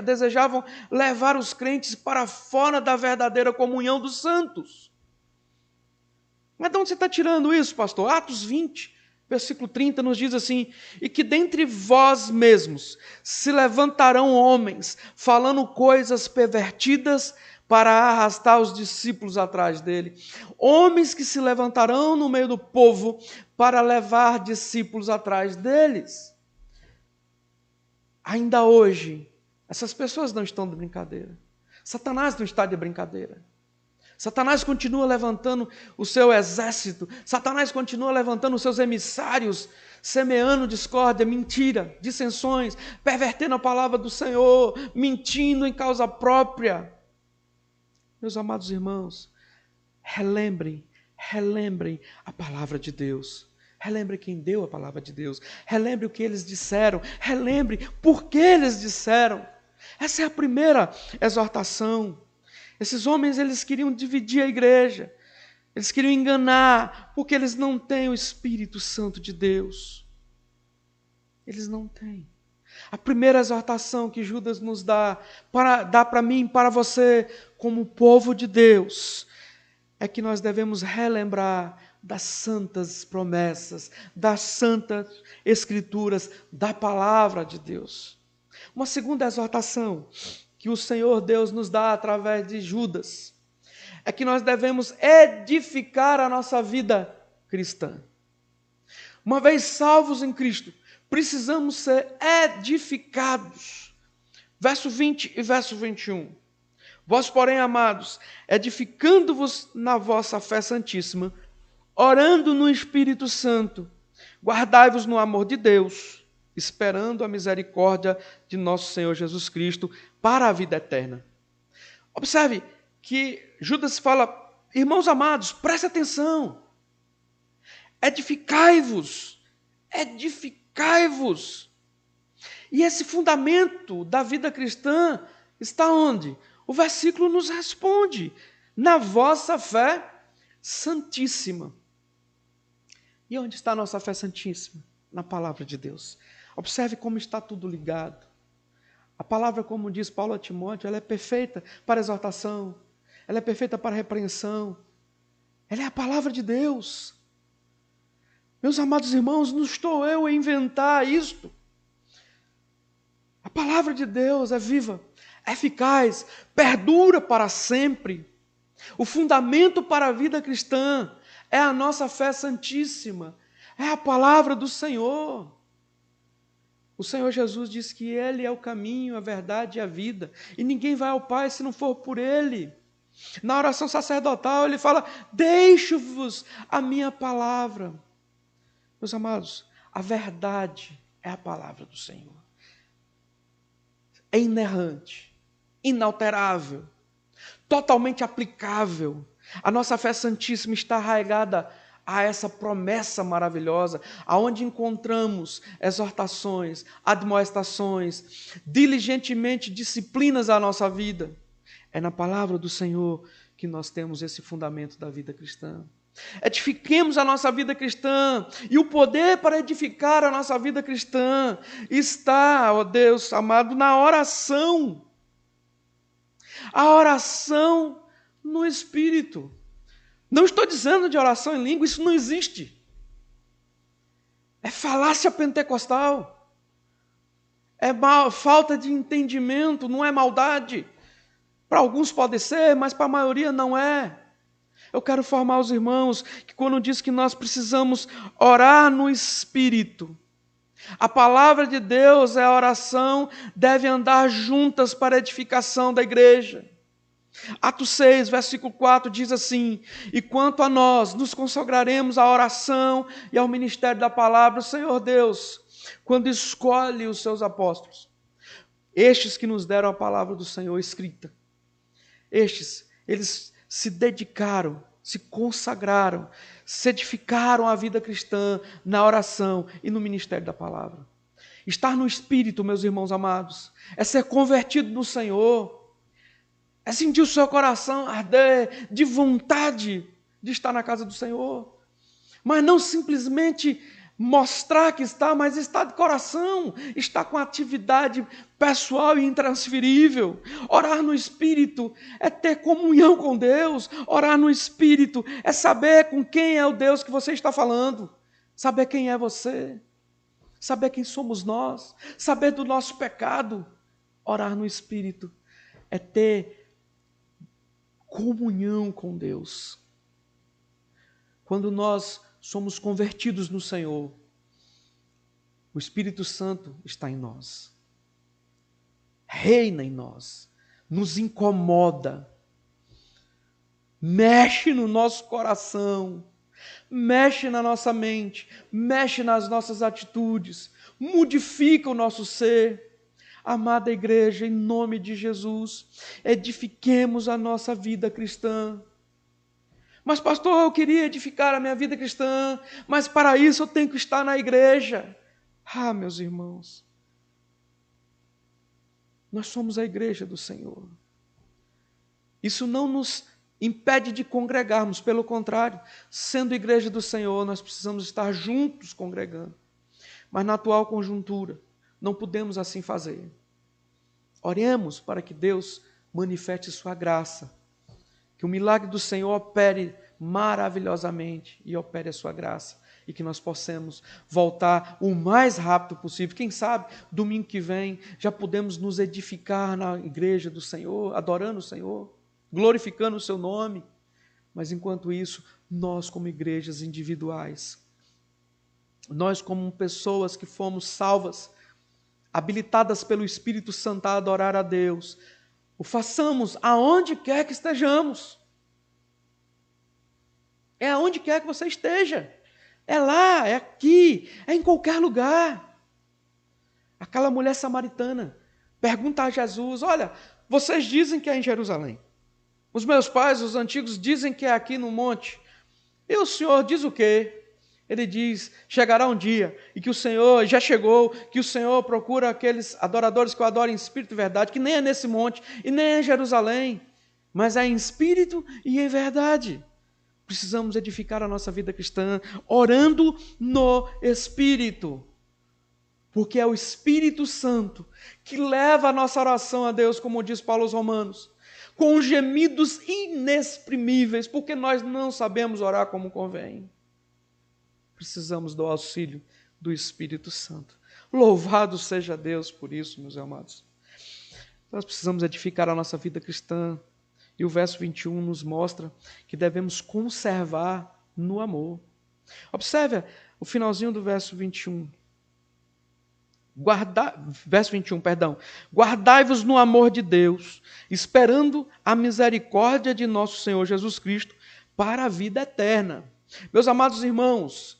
desejavam levar os crentes para fora da verdadeira comunhão dos santos. Mas de onde você está tirando isso, pastor? Atos 20, versículo 30 nos diz assim: e que dentre vós mesmos se levantarão homens, falando coisas pervertidas para arrastar os discípulos atrás dele. Homens que se levantarão no meio do povo para levar discípulos atrás deles. Ainda hoje, essas pessoas não estão de brincadeira. Satanás não está de brincadeira. Satanás continua levantando o seu exército, Satanás continua levantando os seus emissários, semeando discórdia, mentira, dissensões, pervertendo a palavra do Senhor, mentindo em causa própria. Meus amados irmãos, relembrem a palavra de Deus. Relembre quem deu a palavra de Deus. Relembre o que eles disseram. Relembre por que eles disseram. Essa é a primeira exortação. Esses homens, eles queriam dividir a igreja, eles queriam enganar, porque eles não têm o Espírito Santo de Deus. Eles não têm. A primeira exortação que Judas nos dá para mim, para você, como povo de Deus, é que nós devemos relembrar das santas promessas, das santas escrituras, da palavra de Deus. Uma segunda exortação que o Senhor Deus nos dá através de Judas é que nós devemos edificar a nossa vida cristã. Uma vez salvos em Cristo, precisamos ser edificados. Verso 20 e verso 21. Vós, porém, amados, edificando-vos na vossa fé santíssima, orando no Espírito Santo, guardai-vos no amor de Deus, esperando a misericórdia de nosso Senhor Jesus Cristo para a vida eterna. Observe que Judas fala, irmãos amados, preste atenção, edificai-vos, edificai-vos. E esse fundamento da vida cristã está onde? O versículo nos responde, na vossa fé santíssima. E onde está a nossa fé santíssima? Na palavra de Deus. Observe como está tudo ligado. A palavra, como diz Paulo a Timóteo, ela é perfeita para exortação, ela é perfeita para repreensão, ela é a palavra de Deus. Meus amados irmãos, não estou eu a inventar isto. A palavra de Deus é viva, é eficaz, perdura para sempre. O fundamento para a vida cristã é a nossa fé santíssima, é a palavra do Senhor. O Senhor Jesus disse que Ele é o caminho, a verdade e a vida, e ninguém vai ao Pai se não for por Ele. Na oração sacerdotal Ele fala, deixo-vos a minha palavra. Meus amados, a verdade é a palavra do Senhor. É inerrante, inalterável, totalmente aplicável. A nossa fé santíssima está arraigada a essa promessa maravilhosa, aonde encontramos exortações, admoestações, diligentemente disciplinas à nossa vida. É na palavra do Senhor que nós temos esse fundamento da vida cristã. Edifiquemos a nossa vida cristã, e o poder para edificar a nossa vida cristã está, ó Deus amado, na oração. A oração no Espírito. Não estou dizendo de oração em língua, isso não existe. É falácia pentecostal. É falta de entendimento, não é maldade. Para alguns pode ser, mas para a maioria não é. Eu quero formar os irmãos que quando diz que nós precisamos orar no Espírito, a palavra de Deus é a oração, deve andar juntas para a edificação da igreja. Atos 6, versículo 4 diz assim, e quanto a nós, nos consagraremos à oração e ao ministério da palavra, o Senhor Deus, quando escolhe os seus apóstolos, estes que nos deram a palavra do Senhor escrita, eles se dedicaram, se consagraram, se edificaram a vida cristã na oração e no ministério da palavra. Estar no Espírito, meus irmãos amados, é ser convertido no Senhor, é sentir o seu coração arder de vontade de estar na casa do Senhor, mas não simplesmente mostrar que está, mas está de coração, está com atividade pessoal e intransferível. Orar no Espírito é ter comunhão com Deus, orar no Espírito é saber com quem é o Deus que você está falando, saber quem é você, saber quem somos nós, saber do nosso pecado. Orar no Espírito é ter comunhão com Deus. Quando nós somos convertidos no Senhor, o Espírito Santo está em nós, reina em nós, nos incomoda, mexe no nosso coração, mexe na nossa mente, mexe nas nossas atitudes, modifica o nosso ser. Amada igreja, em nome de Jesus, edifiquemos a nossa vida cristã. Mas pastor, eu queria edificar a minha vida cristã, mas para isso eu tenho que estar na igreja. Ah, meus irmãos, nós somos a igreja do Senhor. Isso não nos impede de congregarmos, pelo contrário, sendo igreja do Senhor, nós precisamos estar juntos congregando. Mas na atual conjuntura, não podemos assim fazer. Oremos para que Deus manifeste sua graça, que o milagre do Senhor opere maravilhosamente e opere a sua graça. E que nós possamos voltar o mais rápido possível. Quem sabe, domingo que vem, já podemos nos edificar na igreja do Senhor, adorando o Senhor, glorificando o seu nome. Mas enquanto isso, nós como igrejas individuais, nós como pessoas que fomos salvas, habilitadas pelo Espírito Santo a adorar a Deus, o façamos aonde quer que estejamos. É aonde quer que você esteja. É lá, é aqui, é em qualquer lugar. Aquela mulher samaritana pergunta a Jesus: olha, vocês dizem que é em Jerusalém. Os meus pais, os antigos, dizem que é aqui no monte. E o Senhor diz o quê? Ele diz: chegará um dia, e que o Senhor, já chegou, que o Senhor procura aqueles adoradores que o adoram em espírito e verdade, que nem é nesse monte, e nem é em Jerusalém, mas é em espírito e em verdade. Precisamos edificar a nossa vida cristã orando no Espírito, porque é o Espírito Santo que leva a nossa oração a Deus, como diz Paulo aos Romanos, com gemidos inexprimíveis, porque nós não sabemos orar como convém. Precisamos do auxílio do Espírito Santo. Louvado seja Deus por isso, meus amados. Nós precisamos edificar a nossa vida cristã. E o verso 21 nos mostra que devemos conservar no amor. Observe o finalzinho do verso 21. Verso 21, perdão. Guardai-vos no amor de Deus, esperando a misericórdia de nosso Senhor Jesus Cristo para a vida eterna. Meus amados irmãos,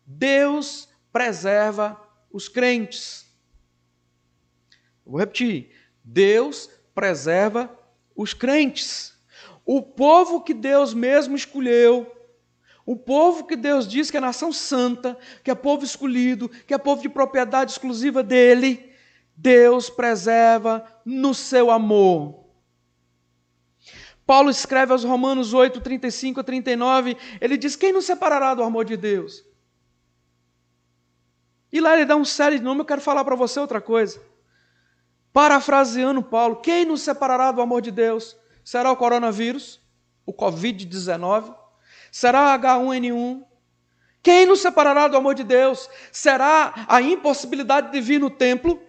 Deus preserva os crentes. Vou repetir. Deus preserva os crentes. O povo que Deus mesmo escolheu, o povo que Deus diz que é nação santa, que é povo escolhido, que é povo de propriedade exclusiva dele, Deus preserva no seu amor. Paulo escreve aos Romanos 8, 35 a 39, ele diz: quem nos separará do amor de Deus? E lá ele dá um série de nomes. Eu quero falar para você outra coisa. Parafraseando Paulo, quem nos separará do amor de Deus? Será o coronavírus? O Covid-19? Será H1N1? Quem nos separará do amor de Deus? Será a impossibilidade de vir no templo?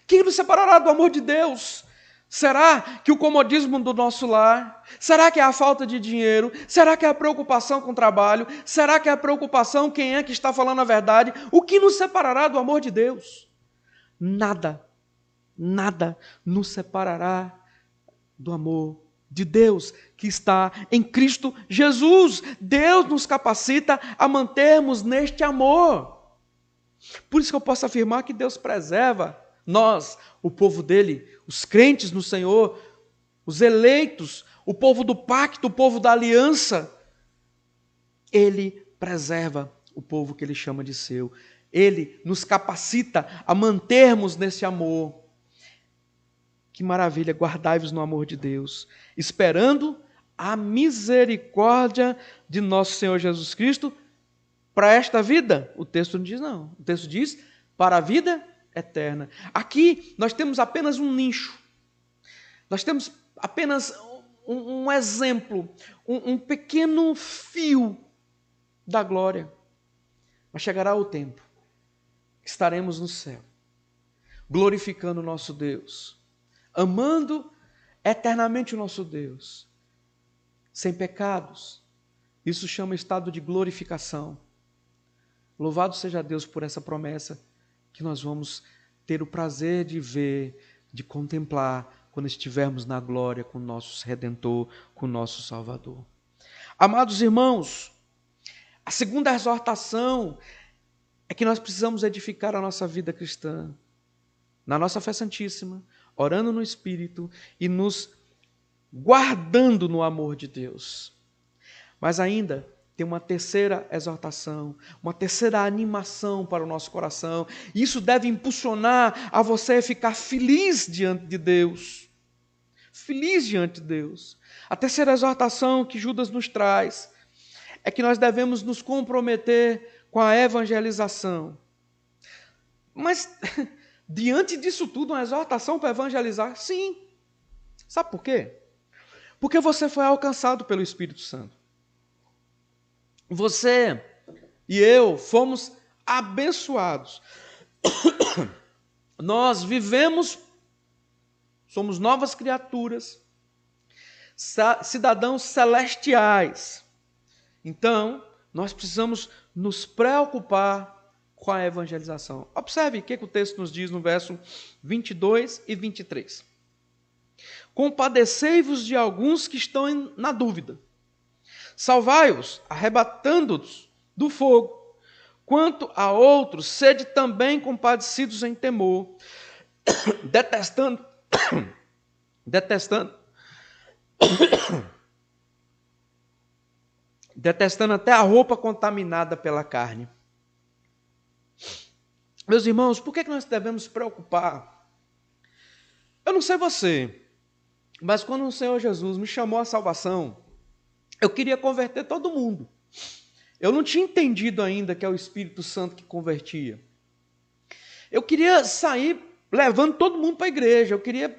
Quem nos separará do amor de Deus? Será que o comodismo do nosso lar? Será que é a falta de dinheiro? Será que é a preocupação com o trabalho? Será que é a preocupação quem é que está falando a verdade? O que nos separará do amor de Deus? Nada nos separará do amor de Deus que está em Cristo Jesus. Deus nos capacita a mantermos neste amor. Por isso que eu posso afirmar que Deus preserva nós, o povo dele, os crentes no Senhor, os eleitos, o povo do pacto, o povo da aliança. Ele preserva o povo que ele chama de seu. Ele nos capacita a mantermos nesse amor. Que maravilha, guardai-vos no amor de Deus, esperando a misericórdia de nosso Senhor Jesus Cristo para esta vida. O texto não diz não. O texto diz para a vida eterna. Aqui nós temos apenas um nicho. Nós temos apenas um exemplo, um pequeno fio da glória. Mas chegará o tempo que estaremos no céu, glorificando o nosso Deus, amando eternamente o nosso Deus, sem pecados. Isso chama estado de glorificação. Louvado seja Deus por essa promessa que nós vamos ter o prazer de ver, de contemplar, quando estivermos na glória com o nosso Redentor, com o nosso Salvador. Amados irmãos, a segunda exortação é que nós precisamos edificar a nossa vida cristã, na nossa fé santíssima, orando no Espírito e nos guardando no amor de Deus. Mas ainda tem uma terceira exortação, uma terceira animação para o nosso coração. E isso deve impulsionar a você ficar feliz diante de Deus. Feliz diante de Deus. A terceira exortação que Judas nos traz é que nós devemos nos comprometer com a evangelização. Mas diante disso tudo, uma exortação para evangelizar? Sim. Sabe por quê? Porque você foi alcançado pelo Espírito Santo. Você e eu fomos abençoados. Nós vivemos, somos novas criaturas, cidadãos celestiais. Então, nós precisamos nos preocupar com a evangelização. Observe o que o texto nos diz no verso 22 e 23. Compadecei-vos de alguns que estão na dúvida. Salvai-os, arrebatando-os do fogo. Quanto a outros, sede também compadecidos em temor, detestando até a roupa contaminada pela carne. Meus irmãos, por que nós devemos nos preocupar? Eu não sei você, mas quando o Senhor Jesus me chamou à salvação, eu queria converter todo mundo. Eu não tinha entendido ainda que é o Espírito Santo que convertia. Eu queria sair levando todo mundo para a igreja. Eu queria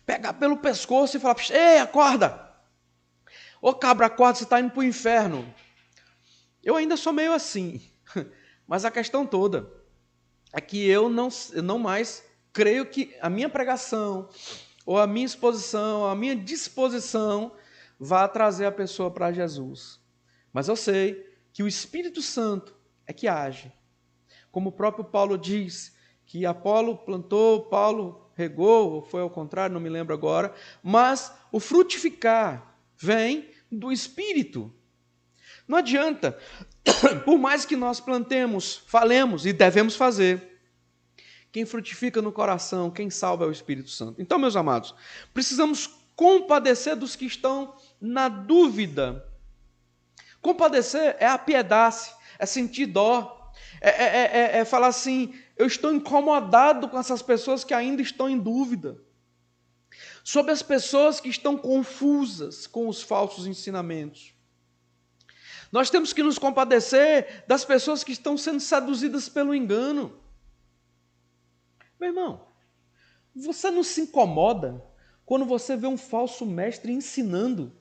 pegar pelo pescoço e falar: ei, acorda! Ô cabra, acorda, você está indo para o inferno. Eu ainda sou meio assim. Mas a questão toda é que eu não mais creio que a minha pregação, ou a minha exposição, ou a minha disposição vá trazer a pessoa para Jesus. Mas eu sei que o Espírito Santo é que age. Como o próprio Paulo diz, que Apolo plantou, Paulo regou, ou foi ao contrário, não me lembro agora, mas o frutificar vem do Espírito. Não adianta, por mais que nós plantemos, falemos e devemos fazer, quem frutifica no coração, quem salva é o Espírito Santo. Então, meus amados, precisamos compadecer dos que estão na dúvida. Compadecer é apiedar-se, é sentir dó, é falar assim: eu estou incomodado com essas pessoas que ainda estão em dúvida, sobre as pessoas que estão confusas com os falsos ensinamentos. Nós temos que nos compadecer das pessoas que estão sendo seduzidas pelo engano. Meu irmão, você não se incomoda quando você vê um falso mestre ensinando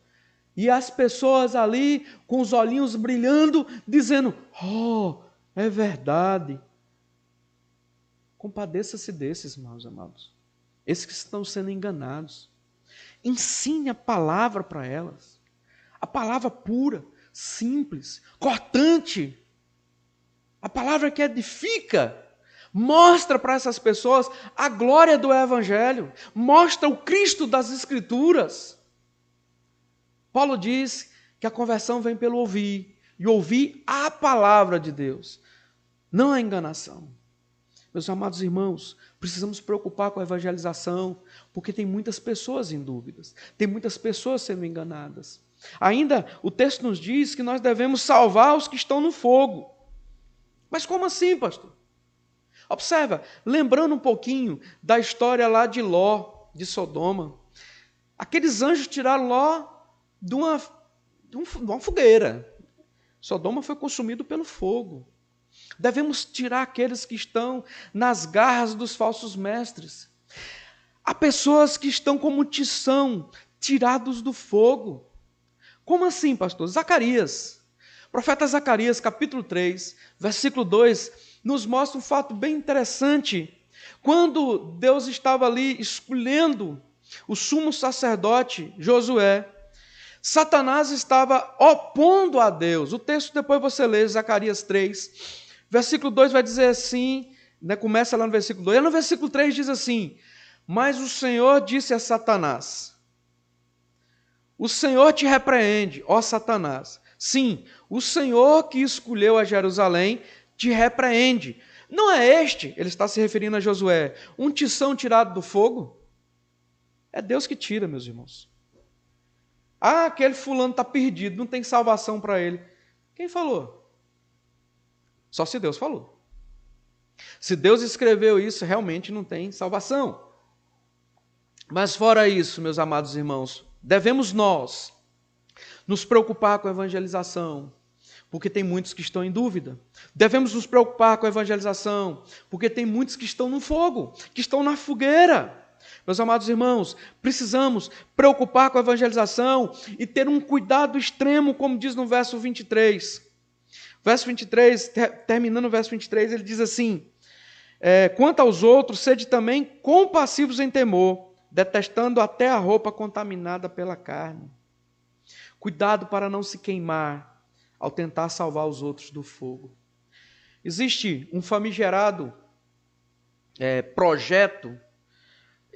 e as pessoas ali com os olhinhos brilhando, dizendo: oh, é verdade. Compadeça-se desses, meus amados. Esses que estão sendo enganados. Ensine a palavra para elas. A palavra pura, simples, cortante. A palavra que edifica. Mostra para essas pessoas a glória do Evangelho. Mostra o Cristo das Escrituras. Paulo diz que a conversão vem pelo ouvir. E ouvir a palavra de Deus. Não a enganação. Meus amados irmãos, precisamos nos preocupar com a evangelização, porque tem muitas pessoas em dúvidas. Tem muitas pessoas sendo enganadas. Ainda o texto nos diz que nós devemos salvar os que estão no fogo. Mas como assim, pastor? Observa, lembrando um pouquinho da história lá de Ló, de Sodoma. Aqueles anjos tiraram Ló de uma fogueira. Sodoma foi consumido pelo fogo. Devemos tirar aqueles que estão nas garras dos falsos mestres. Há pessoas que estão como tição, tirados do fogo. Como assim, pastor? Zacarias. Profeta Zacarias, capítulo 3, versículo 2, nos mostra um fato bem interessante. Quando Deus estava ali escolhendo o sumo sacerdote Josué, Satanás estava opondo a Deus. O texto depois você lê, Zacarias 3, versículo 2 vai dizer assim, começa lá no versículo 2, e no versículo 3 diz assim: mas o Senhor disse a Satanás: o Senhor te repreende, ó Satanás. Sim, o Senhor que escolheu a Jerusalém te repreende. Não é este, ele está se referindo a Josué, um tição tirado do fogo? É Deus que tira, meus irmãos. Ah, aquele fulano está perdido, não tem salvação para ele. Quem falou? Só se Deus falou. Se Deus escreveu isso, realmente não tem salvação. Mas fora isso, meus amados irmãos, devemos nós nos preocupar com a evangelização, porque tem muitos que estão em dúvida. Devemos nos preocupar com a evangelização, porque tem muitos que estão no fogo, que estão na fogueira. Meus amados irmãos, precisamos preocupar com a evangelização e ter um cuidado extremo, como diz no verso 23. Verso 23, terminando o verso 23, ele diz assim: quanto aos outros, sede também compassivos em temor, detestando até a roupa contaminada pela carne. Cuidado para não se queimar ao tentar salvar os outros do fogo. Existe um famigerado projeto,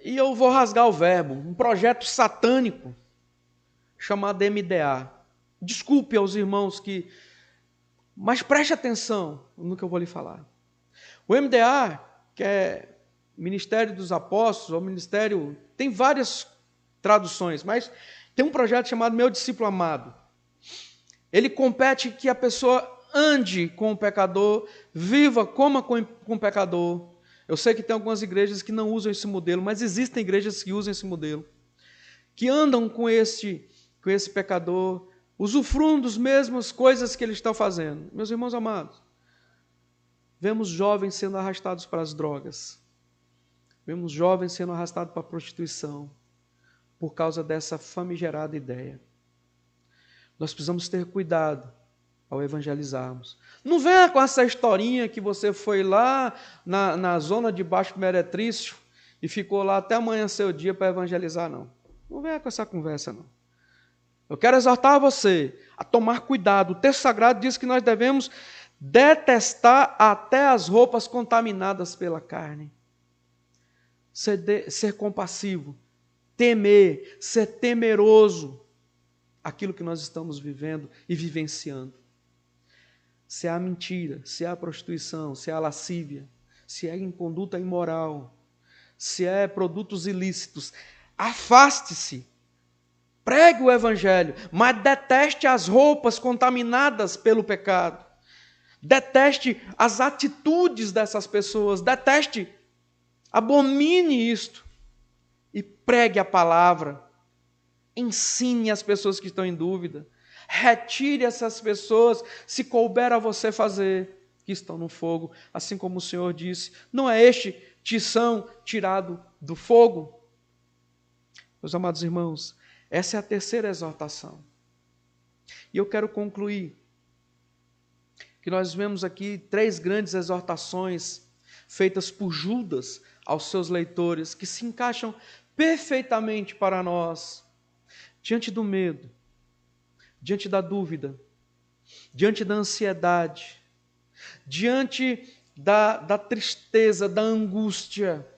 e eu vou rasgar o verbo, um projeto satânico chamado MDA. Desculpe aos irmãos mas preste atenção no que eu vou lhe falar. O MDA, que é Ministério dos Apóstolos, ou Ministério, tem várias traduções, mas tem um projeto chamado Meu Discípulo Amado. Ele compete que a pessoa ande com o pecador, viva, coma com o pecador. Eu sei que tem algumas igrejas que não usam esse modelo, mas existem igrejas que usam esse modelo, que andam com esse pecador, usufruam das mesmas coisas que ele está fazendo. Meus irmãos amados, vemos jovens sendo arrastados para as drogas, vemos jovens sendo arrastados para a prostituição, por causa dessa famigerada ideia. Nós precisamos ter cuidado ao evangelizarmos. Não venha com essa historinha que você foi lá na zona de Baixo Meretrício e ficou lá até amanhecer o dia para evangelizar, não. Não venha com essa conversa, não. Eu quero exortar você a tomar cuidado. O texto sagrado diz que nós devemos detestar até as roupas contaminadas pela carne. Ser compassivo, temer, ser temeroso aquilo que nós estamos vivendo e vivenciando. Se há mentira, se há prostituição, se há lascívia, se é em conduta imoral, se é produtos ilícitos, afaste-se, pregue o evangelho, mas deteste as roupas contaminadas pelo pecado, deteste as atitudes dessas pessoas, deteste, abomine isto e pregue a palavra, ensine as pessoas que estão em dúvida, retire essas pessoas, se couber a você fazer, que estão no fogo, assim como o Senhor disse, não é este tição tirado do fogo? Meus amados irmãos, essa é a terceira exortação. E eu quero concluir que nós vemos aqui 3 grandes exortações feitas por Judas aos seus leitores, que se encaixam perfeitamente para nós, diante do medo, diante da dúvida, diante da ansiedade, diante da tristeza, da angústia.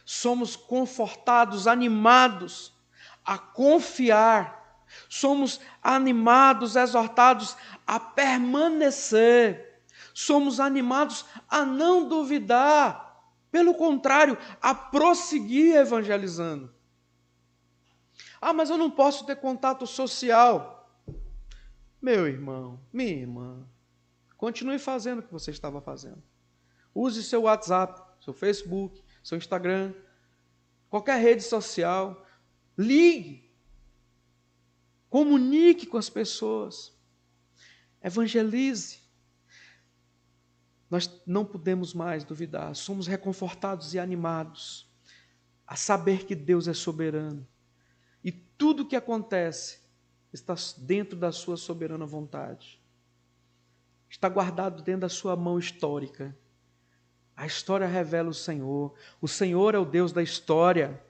Somos confortados, animados a confiar, somos animados, exortados a permanecer, somos animados a não duvidar, pelo contrário, a prosseguir evangelizando. Mas eu não posso ter contato social. Meu irmão, minha irmã, continue fazendo o que você estava fazendo. Use seu WhatsApp, seu Facebook, seu Instagram, qualquer rede social. Ligue, comunique com as pessoas, evangelize. Nós não podemos mais duvidar, somos reconfortados e animados a saber que Deus é soberano e tudo o que acontece está dentro da sua soberana vontade, está guardado dentro da sua mão histórica. A história revela o Senhor é o Deus da história.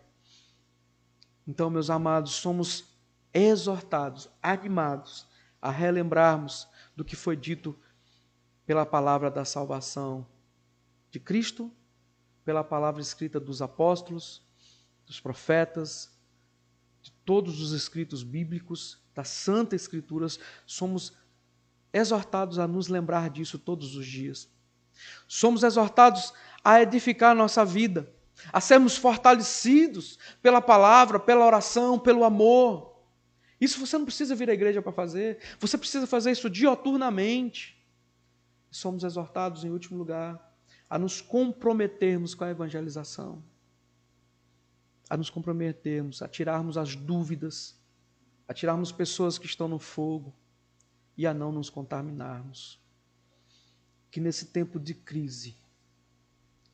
Então, meus amados, somos exortados, animados a relembrarmos do que foi dito pela palavra da salvação de Cristo, pela palavra escrita dos apóstolos, dos profetas, de todos os escritos bíblicos, das Santas Escrituras. Somos exortados a nos lembrar disso todos os dias. Somos exortados a edificar a nossa vida, a sermos fortalecidos pela palavra, pela oração, pelo amor. Isso você não precisa vir à igreja para fazer, você precisa fazer isso dioturnamente. Somos exortados, em último lugar, a nos comprometermos com a evangelização, a nos comprometermos, a tirarmos as dúvidas, a tirarmos pessoas que estão no fogo e a não nos contaminarmos. Que nesse tempo de crise,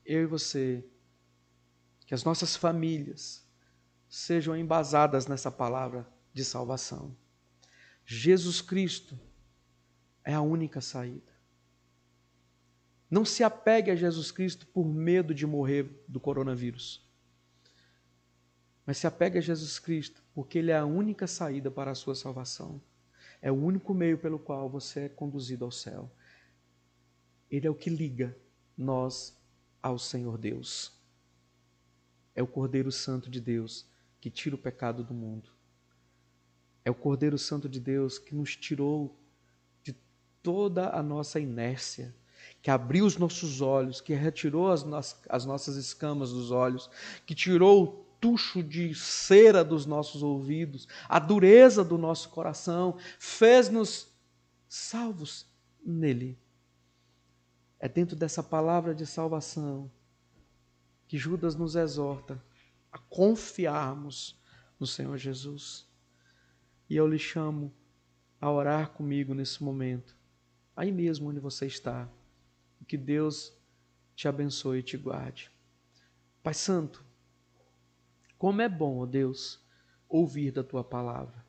eu e você, que as nossas famílias sejam embasadas nessa palavra de salvação. Jesus Cristo é a única saída. Não se apegue a Jesus Cristo por medo de morrer do coronavírus. Mas se apegue a Jesus Cristo porque Ele é a única saída para a sua salvação. É o único meio pelo qual você é conduzido ao céu. Ele é o que liga nós ao Senhor Deus. É o Cordeiro Santo de Deus que tira o pecado do mundo. É o Cordeiro Santo de Deus que nos tirou de toda a nossa inércia, que abriu os nossos olhos, que retirou as nossas escamas dos olhos, que tirou o tucho de cera dos nossos ouvidos, a dureza do nosso coração, fez-nos salvos nele. É dentro dessa palavra de salvação que Judas nos exorta a confiarmos no Senhor Jesus. E eu lhe chamo a orar comigo nesse momento, aí mesmo onde você está. Que Deus te abençoe e te guarde. Pai Santo, como é bom, ó Deus, ouvir da Tua palavra.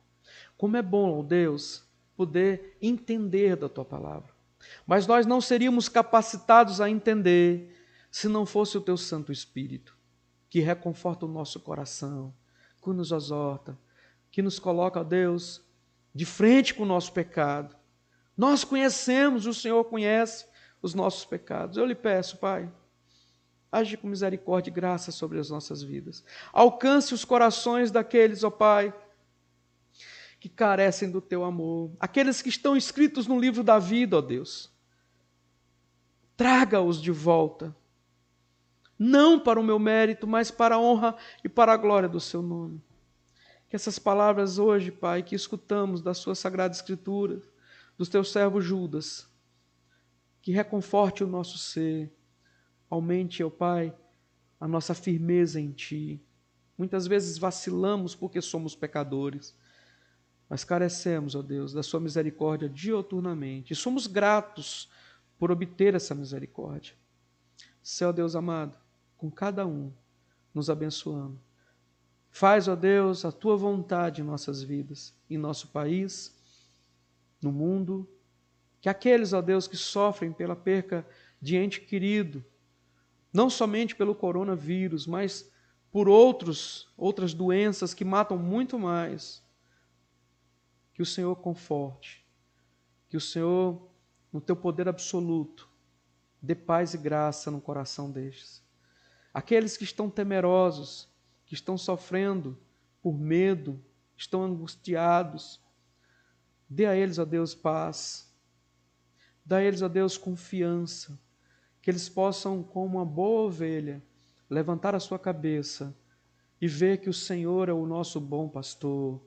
Como é bom, ó Deus, poder entender da Tua palavra. Mas nós não seríamos capacitados a entender se não fosse o Teu Santo Espírito, que reconforta o nosso coração, que nos exorta, que nos coloca, ó Deus, de frente com o nosso pecado. Nós conhecemos, o Senhor conhece os nossos pecados. Eu lhe peço, Pai, age com misericórdia e graça sobre as nossas vidas. Alcance os corações daqueles, ó Pai, que carecem do Teu amor. Aqueles que estão escritos no livro da vida, ó Deus. Traga-os de volta. Não para o meu mérito, mas para a honra e para a glória do Seu nome. Que essas palavras hoje, Pai, que escutamos da Sua Sagrada Escritura, dos Teus servos Judas, que reconforte o nosso ser, aumente, ó Pai, a nossa firmeza em Ti. Muitas vezes vacilamos porque somos pecadores, mas carecemos, ó Deus, da Sua misericórdia diuturnamente, e somos gratos por obter essa misericórdia. Senhor Deus amado, com cada um, nos abençoando. Faz, ó Deus, a Tua vontade em nossas vidas, em nosso país, no mundo. Que aqueles, ó Deus, que sofrem pela perca de ente querido, não somente pelo coronavírus, mas por outras doenças que matam muito mais, que o Senhor conforte, que o Senhor, no Teu poder absoluto, dê paz e graça no coração destes. Aqueles que estão temerosos, que estão sofrendo por medo, estão angustiados, dê a eles, ó Deus, paz. Dá a eles, ó Deus, confiança, que eles possam, como uma boa ovelha, levantar a sua cabeça e ver que o Senhor é o nosso bom pastor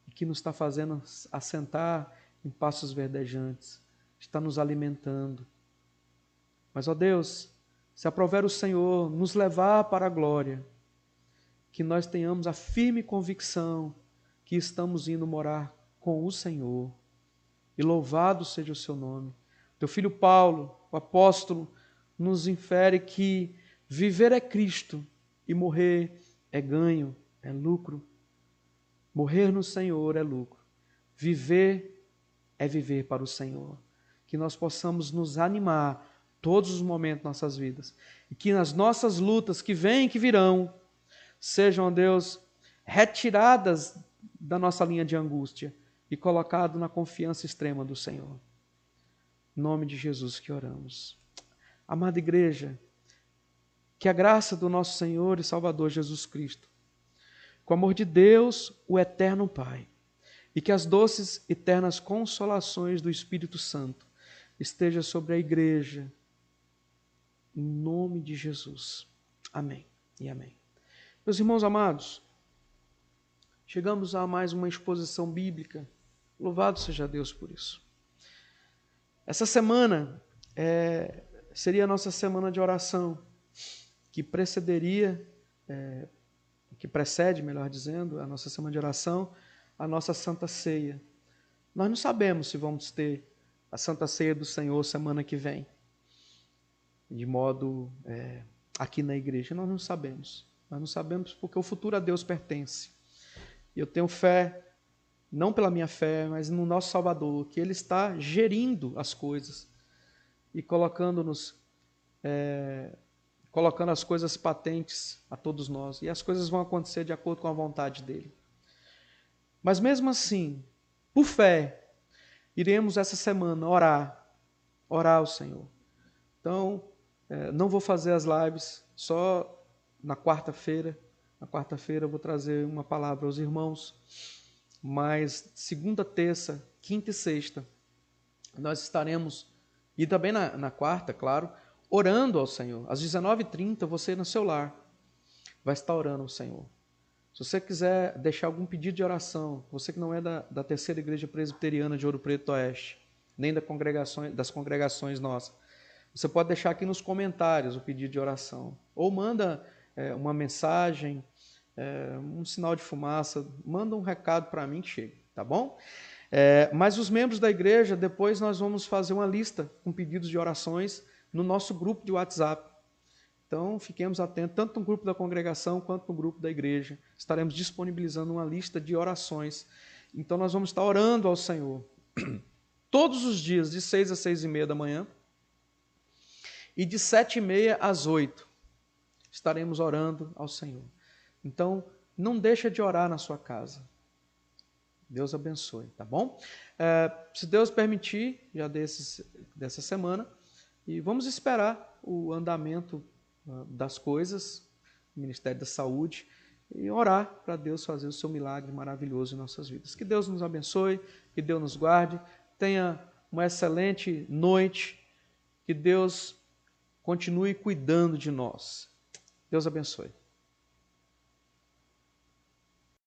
e que nos está fazendo assentar em pastos verdejantes, está nos alimentando. Mas, ó Deus, se aprover o Senhor nos levar para a glória, que nós tenhamos a firme convicção que estamos indo morar com o Senhor. E louvado seja o Seu nome. Teu filho Paulo, o apóstolo, nos infere que viver é Cristo e morrer é ganho, é lucro. Morrer no Senhor é lucro. Viver é viver para o Senhor. Que nós possamos nos animar todos os momentos de nossas vidas. E que nas nossas lutas que vêm e que virão, sejam, ó Deus, retiradas da nossa linha de angústia e colocado na confiança extrema do Senhor. Em nome de Jesus que oramos. Amada igreja, que a graça do nosso Senhor e Salvador Jesus Cristo, com o amor de Deus, o eterno Pai, e que as doces e eternas consolações do Espírito Santo esteja sobre a igreja, em nome de Jesus. Amém e amém. Meus irmãos amados, chegamos a mais uma exposição bíblica. Louvado seja Deus por isso. Essa semana seria a nossa semana de oração, que precede, melhor dizendo, a nossa semana de oração, a nossa Santa Ceia. Nós não sabemos se vamos ter a Santa Ceia do Senhor semana que vem, de modo aqui na igreja, nós não sabemos. Nós não sabemos porque o futuro a Deus pertence. E eu tenho fé, não pela minha fé, mas no nosso Salvador, que Ele está gerindo as coisas e colocando as coisas patentes a todos nós. E as coisas vão acontecer de acordo com a vontade dEle. Mas mesmo assim, por fé, iremos essa semana orar ao Senhor. Então, não vou fazer as lives só na quarta-feira. Na quarta-feira eu vou trazer uma palavra aos irmãos. Mas segunda, terça, quinta e sexta, nós estaremos, e também na quarta, claro, orando ao Senhor. Às 19h30, você no seu lar vai estar orando ao Senhor. Se você quiser deixar algum pedido de oração, você que não é da Terceira Igreja Presbiteriana de Ouro Preto Oeste, nem das congregações nossas, você pode deixar aqui nos comentários o pedido de oração. Ou manda uma mensagem, um sinal de fumaça, manda um recado para mim que chega, tá bom? Mas os membros da igreja, depois nós vamos fazer uma lista com pedidos de orações no nosso grupo de WhatsApp. Então, fiquemos atentos, tanto no grupo da congregação quanto no grupo da igreja. Estaremos disponibilizando uma lista de orações. Então, nós vamos estar orando ao Senhor todos os dias, de 6 às 6h30 da manhã e de 7h30 às 8h. Estaremos orando ao Senhor. Então, não deixa de orar na sua casa. Deus abençoe, tá bom? Se Deus permitir, já dessa semana, e vamos esperar o andamento das coisas, o Ministério da Saúde, e orar para Deus fazer o seu milagre maravilhoso em nossas vidas. Que Deus nos abençoe, que Deus nos guarde, tenha uma excelente noite, que Deus continue cuidando de nós. Deus abençoe.